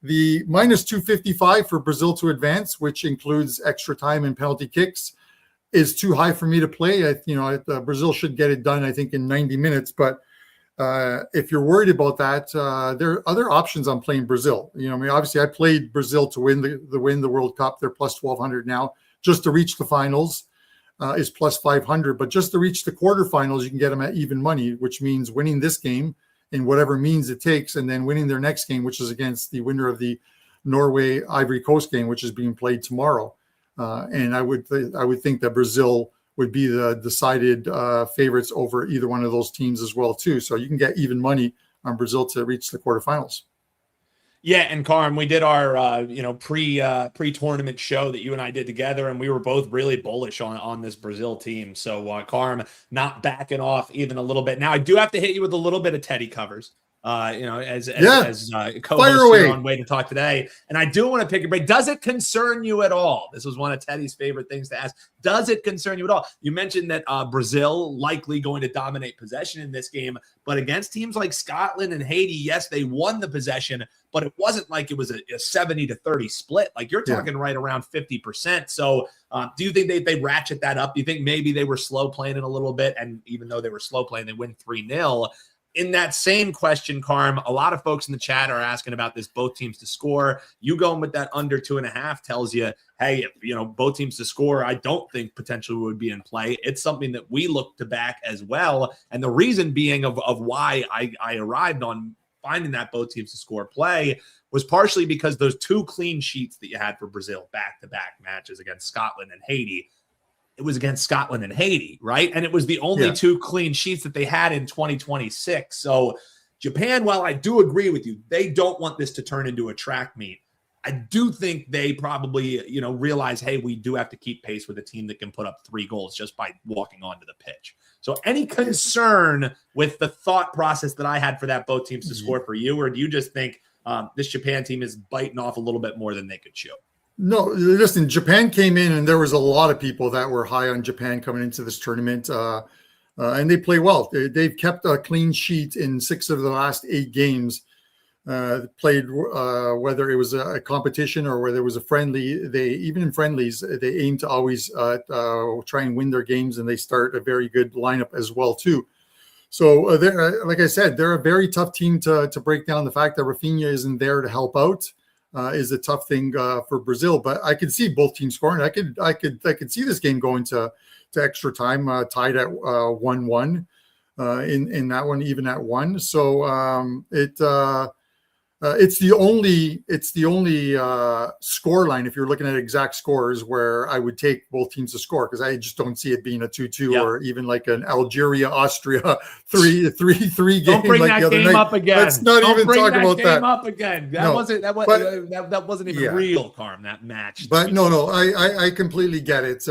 The minus 255 for Brazil to advance, which includes extra time and penalty kicks, is too high for me to play. Brazil should get it done, I think, in 90 minutes. But if you're worried about that, there are other options on playing Brazil. Obviously, I played Brazil to win the World Cup. They're plus 1,200 now. Just to reach the finals is plus 500. But just to reach the quarterfinals, you can get them at even money, which means winning this game in whatever means it takes, and then winning their next game, which is against the winner of the Norway Ivory Coast game, which is being played tomorrow. And I would think that Brazil would be the decided favorites over either one of those teams as well too. So you can get even money on Brazil to reach the quarterfinals. Yeah, and Carm, we did our pre-tournament show that you and I did together, and we were both really bullish on this Brazil team. So Carm not backing off even a little bit. Now I do have to hit you with a little bit of Teddy covers. As co-host here on WagerTalk Today. And I do want to pick your brain. Does it concern you at all? This was one of Teddy's favorite things to ask. Does it concern you at all? You mentioned that Brazil likely going to dominate possession in this game, but against teams like Scotland and Haiti, yes, they won the possession, but it wasn't like it was a 70-30 split. Like you're talking right around 50%. So do you think they ratchet that up? Do you think maybe they were slow playing it a little bit? And even though they were slow playing, they win 3-0. In that same question, Carm, a lot of folks in the chat are asking about this, both teams to score. You going with that under 2.5 tells you, hey, both teams to score, I don't think potentially would be in play. It's something that we look to back as well. And the reason being of why I arrived on finding that both teams to score play was partially because those 2 clean sheets that you had for Brazil back-to-back matches against Scotland and Haiti. It was against Scotland and Haiti, right? And it was the only 2 clean sheets that they had in 2026. So Japan, while I do agree with you, they don't want this to turn into a track meet. I do think they probably, realize, hey, we do have to keep pace with a team that can put up 3 goals just by walking onto the pitch. So any concern with the thought process that I had for that both teams to score for you, or do you just think this Japan team is biting off a little bit more than they could chew? No, listen, Japan came in and there was a lot of people that were high on Japan coming into this tournament, and they play well. They've kept a clean sheet in 6 of the last 8 games. Played whether it was a competition or whether it was a friendly. Even in friendlies, they aim to always try and win their games, and they start a very good lineup as well too. So, like I said, they're a very tough team to break down. The fact that Rafinha isn't there to help out is a tough thing for Brazil. But I could see both teams scoring. I could see this game going to extra time, tied at 1-1 in that one, even at 1. So it's the only score line, if you're looking at exact scores, where I would take both teams to score, because I just don't see it being a 2-2 or even like an Algeria-Austria 3-3 game. Don't bring like that game up again. Let's not even talk about that. Up again. That wasn't even real, Carm. That match. But no, I completely get it.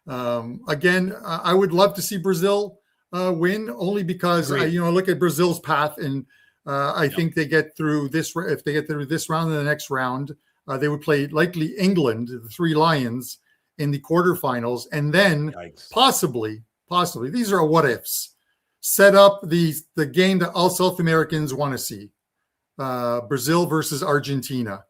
Again, I would love to see Brazil win, only because look at Brazil's path, and I think they get through this. If they get through this round and the next round, they would play likely England, the 3 Lions, in the quarterfinals, and then possibly these are what ifs. Set up the game that all South Americans want to see: Brazil versus Argentina.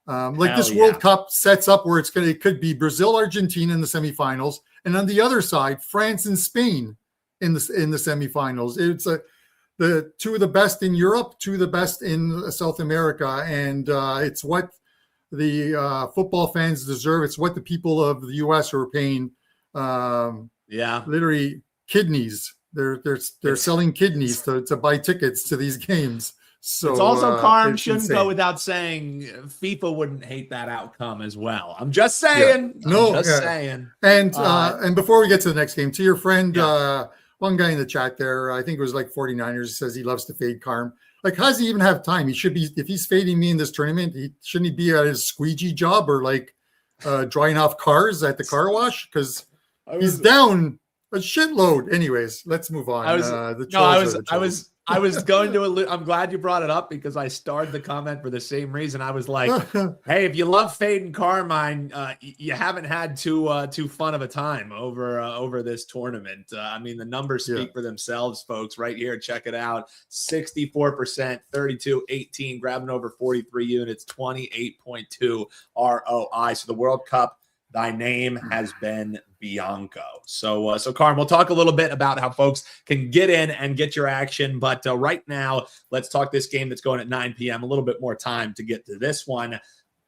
World Cup sets up where it could be Brazil, Argentina in the semifinals, and on the other side, France and Spain in the semifinals. It's the 2 of the best in Europe, 2 of the best in South America, and it's what the football fans deserve. It's what the people of the U.S. are paying. Literally kidneys. They're selling kidneys to buy tickets to these games. So it's also, Carm, it's shouldn't insane. go without saying, FIFA wouldn't hate that outcome as well. I'm just saying. Yeah. No, I'm just yeah. saying. And before we get to the next game, to your friend, Yeah. one guy in the chat there, I think it was like 49ers, says he loves to fade Carm. Like, how does he even have time? He should be, if he's fading me in this tournament, shouldn't he be at his squeegee job or like drying off cars at the car wash? Because he's down a shitload. Anyways, let's move on. I was going to, I'm glad you brought it up because I started the comment for the same reason. I was like, hey, if you love fading Carmine, you haven't had too fun of a time over this tournament. I mean, the numbers speak for themselves, folks. Right here, check it out. 64%, 32-18, grabbing over 43 units, 28.2 ROI. So the World Cup, thy name has been Bianco. So Carm, we'll talk a little bit about how folks can get in and get your action. But right now, let's talk this game that's going at 9 p.m. A little bit more time to get to this one.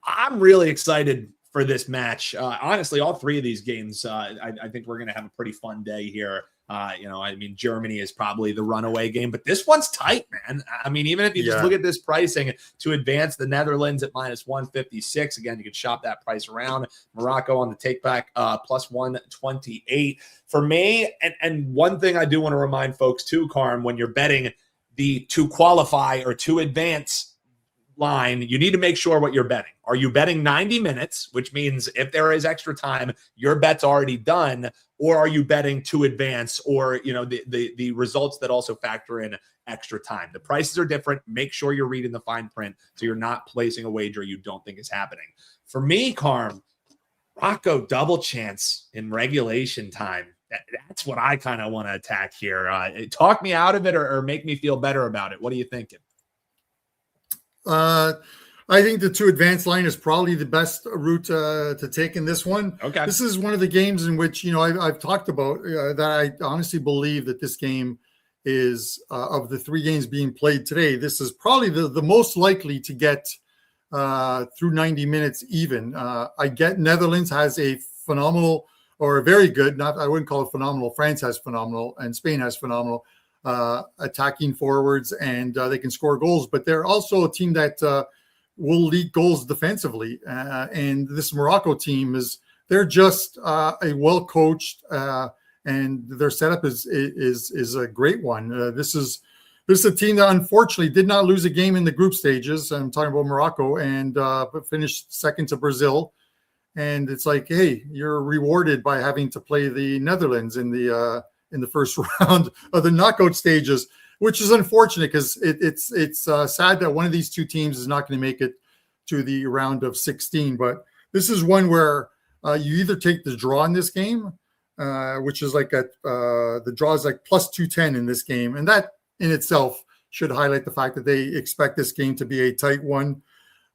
I'm really excited for this match. Honestly, all three of these games, I think we're going to have a pretty fun day here. I mean, Germany is probably the runaway game, but this one's tight, man. I mean, even if you just look at this pricing to advance, the Netherlands at -156. Again, you can shop that price around. Morocco on the take back plus 128. For me, and one thing I do want to remind folks too, Carm, when you're betting the to qualify or to advance line, you need to make sure what you're betting. Are you betting 90 minutes, which means if there is extra time, your bet's already done, or are you betting to advance, or the results that also factor in extra time? The prices are different. Make sure you're reading the fine print so you're not placing a wager you don't think is happening. For me, Carm, Rocco double chance in regulation time. That's what I kind of want to attack here. Talk me out of it or make me feel better about it. What are you thinking? I think the to advance line is probably the best route to take in this one. Okay. This is one of the games in which, I've talked about that I honestly believe that this game is, of the three games being played today, this is probably the most likely to get through 90 minutes even. I get Netherlands has a phenomenal or a very good, I wouldn't call it phenomenal. France has phenomenal and Spain has phenomenal attacking forwards, and they can score goals, but they're also a team that will leak goals defensively. And this Morocco team they're just a well-coached and their setup is a great one. This is a team that unfortunately did not lose a game in the group stages. I'm talking about Morocco, and finished second to Brazil. And it's like, hey, you're rewarded by having to play the Netherlands in the first round of the knockout stages, which is unfortunate because it's sad that one of these two teams is not going to make it to the round of 16. But this is one where you either take the draw in this game, which is like the draw is like plus 210 in this game. And that in itself should highlight the fact that they expect this game to be a tight one.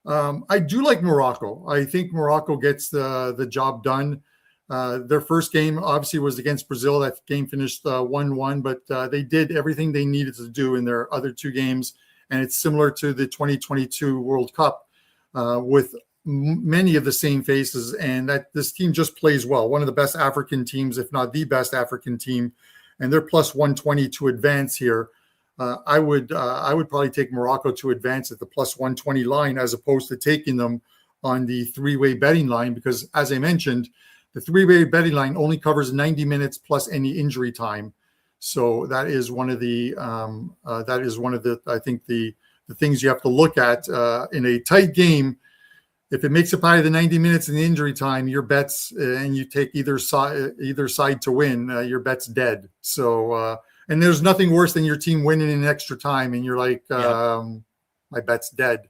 I do like Morocco. I think Morocco gets the job done. Their first game obviously was against Brazil. That game finished 1-1, but they did everything they needed to do in their other two games. And it's similar to the 2022 World Cup with many of the same faces, and that this team just plays well. One of the best African teams, if not the best African team, and they're plus 120 to advance here. I would probably take Morocco to advance at the plus 120 line as opposed to taking them on the three-way betting line, because as I mentioned, the three-way betting line only covers 90 minutes plus any injury time. So that is one of the I think the things you have to look at in a tight game. If it makes it by the 90 minutes in the injury time, your bets and you take either side to win, your bet's dead. So and there's nothing worse than your team winning in extra time and you're like, my bet's dead,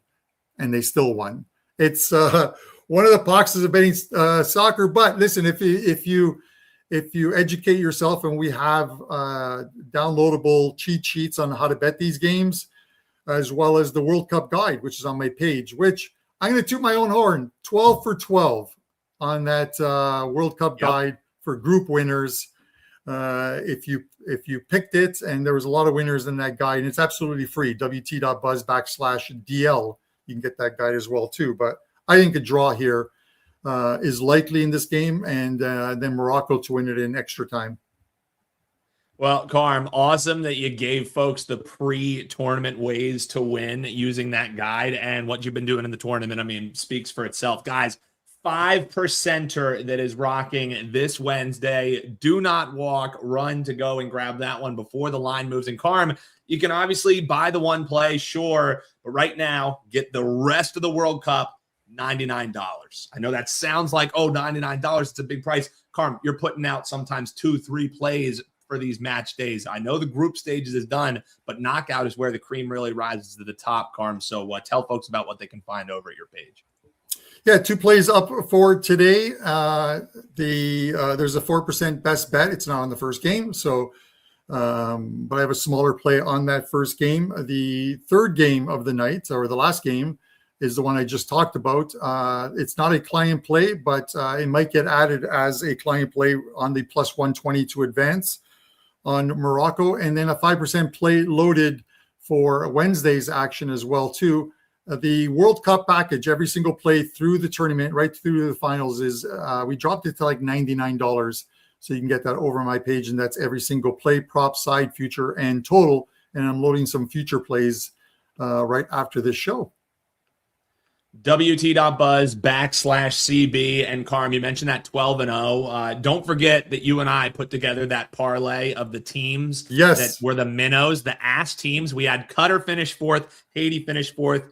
and they still won. It's one of the boxes of betting soccer. But listen, if you educate yourself, and we have downloadable cheat sheets on how to bet these games, as well as the World Cup guide, which is on my page, which I'm going to toot my own horn, 12 for 12 on that World Cup guide for group winners. If you picked it, and there was a lot of winners in that guide, and it's absolutely free, wt.buzz/DL. You can get that guide as well too. But I think a draw here is likely in this game, and then Morocco to win it in extra time. Well, Carm, awesome that you gave folks the pre-tournament ways to win using that guide, and what you've been doing in the tournament, I mean, speaks for itself. Guys, 5%er that is rocking this Wednesday. Do not walk, run to go and grab that one before the line moves. And Carm, you can obviously buy the one play, sure, but right now, get the rest of the World Cup, $99. I know that sounds like, oh, $99, it's a big price. Carm, you're putting out sometimes 2-3 plays for these match days. I know the group stages is done, but knockout is where the cream really rises to the top, Carm. So tell folks about what they can find over at your page. Yeah, 2 plays up for today. There's a 4% best bet. It's not on the first game, so but I have a smaller play on that first game. The third game of the night, or the last game, is the one I just talked about. It's not a client play, but it might get added as a client play on the plus 120 to advance on Morocco, and then a 5% play loaded for Wednesday's action as well too. The World Cup package, every single play through the tournament, right through the finals, is we dropped it to like $99. So you can get that over my page, and that's every single play, prop, side, future, and total. And I'm loading some future plays right after this show. WT.buzz/CB. And Carm, you mentioned that 12-0. Don't forget that you and I put together that parlay of the teams that were the minnows, the ass teams. We had Qatar finish 4th, Haiti finished 4th,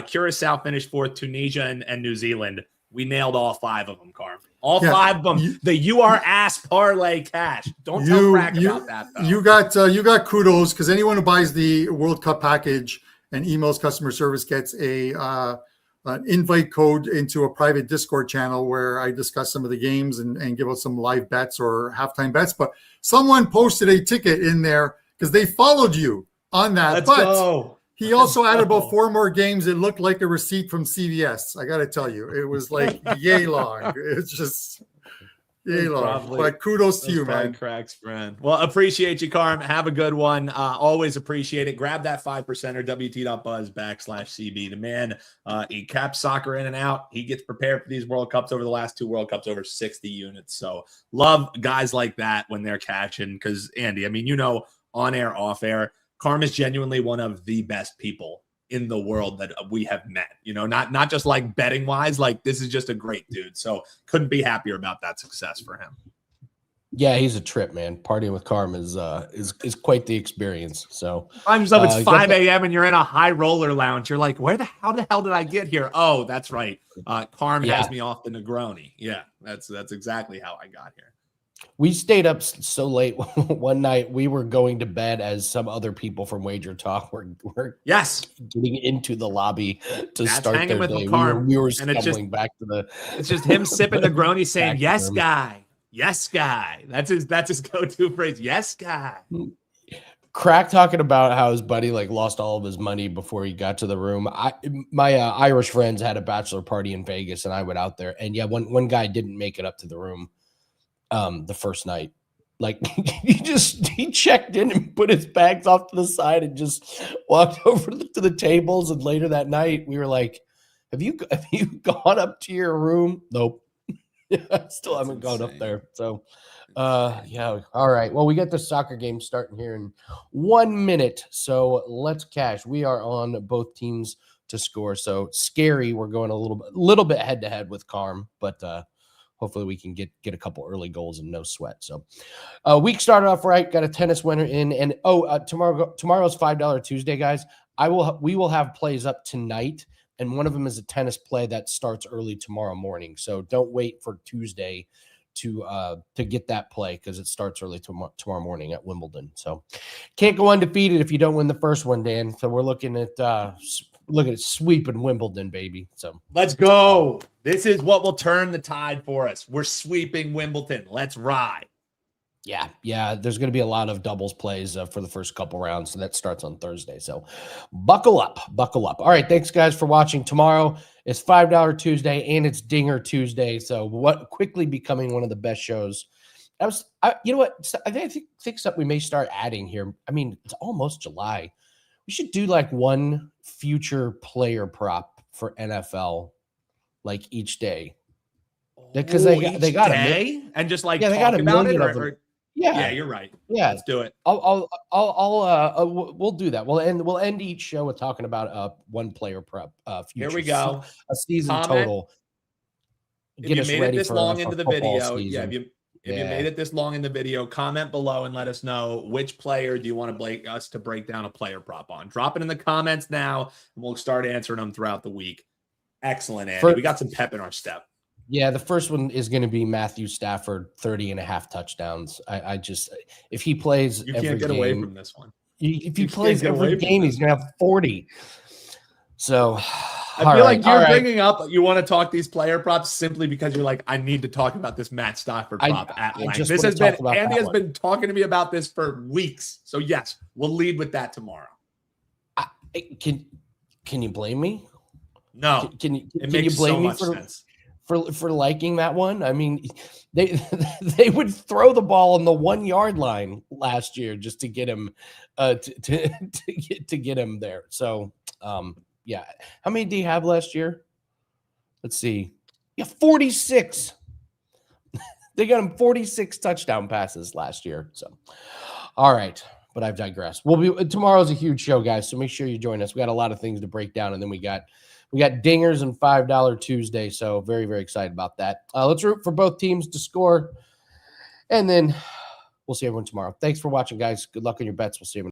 Curacao finished 4th, Tunisia and New Zealand. We nailed all 5 of them, Carm. All 5 of them. The you are ass parlay cash. Don't tell crack about that, though. You got kudos, because anyone who buys the World Cup package and emails customer service gets an invite code into a private Discord channel where I discuss some of the games and give out some live bets or halftime bets. But someone posted a ticket in there because they followed you on that. Let's go. He also added about 4 more games. It looked like a receipt from CVS. I got to tell you, it was like yay long. It's just yay long. But kudos to you, man. Cracks, friend. Well, appreciate you, Carm. Have a good one. Always appreciate it. Grab that 5%er, WT.buzz/CB. The man, he caps soccer in and out. He gets prepared for these World Cups. Over the last 2 World Cups, over 60 units. So love guys like that when they're catching. Because Andy, I mean, on air, off air, Carm is genuinely one of the best people in the world that we have met, not just like betting wise, like this is just a great dude. So couldn't be happier about that success for him. Yeah, he's a trip, man. Partying with Carm is quite the experience. So I'm just up. It's 5 a.m. and you're in a high roller lounge. You're like, how the hell did I get here? Oh, that's right. Carm has me off the Negroni. Yeah, that's exactly how I got here. We stayed up so late one night. We were going to bed as some other people from WagerTalk were getting into the lobby to start their day. We were stumbling back to the. It's just him sipping Negroni, saying "Yes, guy, yes, guy." That's his go-to phrase. Yes, guy. Crack talking about how his buddy lost all of his money before he got to the room. My Irish friends had a bachelor party in Vegas, and I went out there. And yeah, one guy didn't make it up to the room. The first night, he checked in and put his bags off to the side and just walked over to the tables. And later that night, we were like, "Have you gone up to your room?" Nope, still haven't gone up there. So, yeah, all right. Well, we got the soccer game starting here in 1 minute, so let's cash. We are on both teams to score. So scary. We're going a little bit head to head with Carm, but hopefully we can get a couple early goals and no sweat. So week started off right. Got a tennis winner in. And tomorrow's $5 Tuesday, guys. We will have plays up tonight. And one of them is a tennis play that starts early tomorrow morning. So don't wait for Tuesday to get that play, because it starts early tomorrow morning at Wimbledon. So can't go undefeated if you don't win the first one, Dan. So we're looking at sweeping Wimbledon, baby. So let's go. This is what will turn the tide for us. We're sweeping Wimbledon. Let's ride. Yeah. There's going to be a lot of doubles plays for the first couple rounds. So that starts on Thursday. So buckle up. All right. Thanks, guys, for watching. Tomorrow is $5 Tuesday and it's Dinger Tuesday. So quickly becoming one of the best shows. You know what? I think something we may start adding here. I mean, it's almost July. We should do one future player prop for NFL each day. Because they got day and just they got a million of them. Yeah, you're right. Yeah. Let's do it. We'll do that. We'll end each show with talking about one player prep. Here we go. A season Comment. total. If you made it this long into the video, season. if you made it this long in the video, comment below and let us know which player do you want us to break down a player prop on. Drop it in the comments now, and we'll start answering them throughout the week. Excellent, Andy. We got some pep in our step. Yeah, the first one is going to be Matthew Stafford, 30.5 touchdowns. I just, if he plays you every can't get game, away from this one. If he plays every game, he's going to have 40. So I feel like you're bringing up, you want to talk these player props simply because you're like, I need to talk about this Matt Stafford prop at length. This has been, Andy has been talking to me about this for weeks. So yes, we'll lead with that tomorrow. Can you blame me? No. Can you blame me for liking that one? I mean, they would throw the ball on the 1 yard line last year just to get him to get him there. So yeah. How many do you have last year? Let's see. Yeah, 46. They got him 46 touchdown passes last year. So all right. But I've digressed. Tomorrow's a huge show, guys. So make sure you join us. We got a lot of things to break down, and then we got dingers and $5 Tuesday. So very, very excited about that. Let's root for both teams to score. And then we'll see everyone tomorrow. Thanks for watching, guys. Good luck on your bets. We'll see you.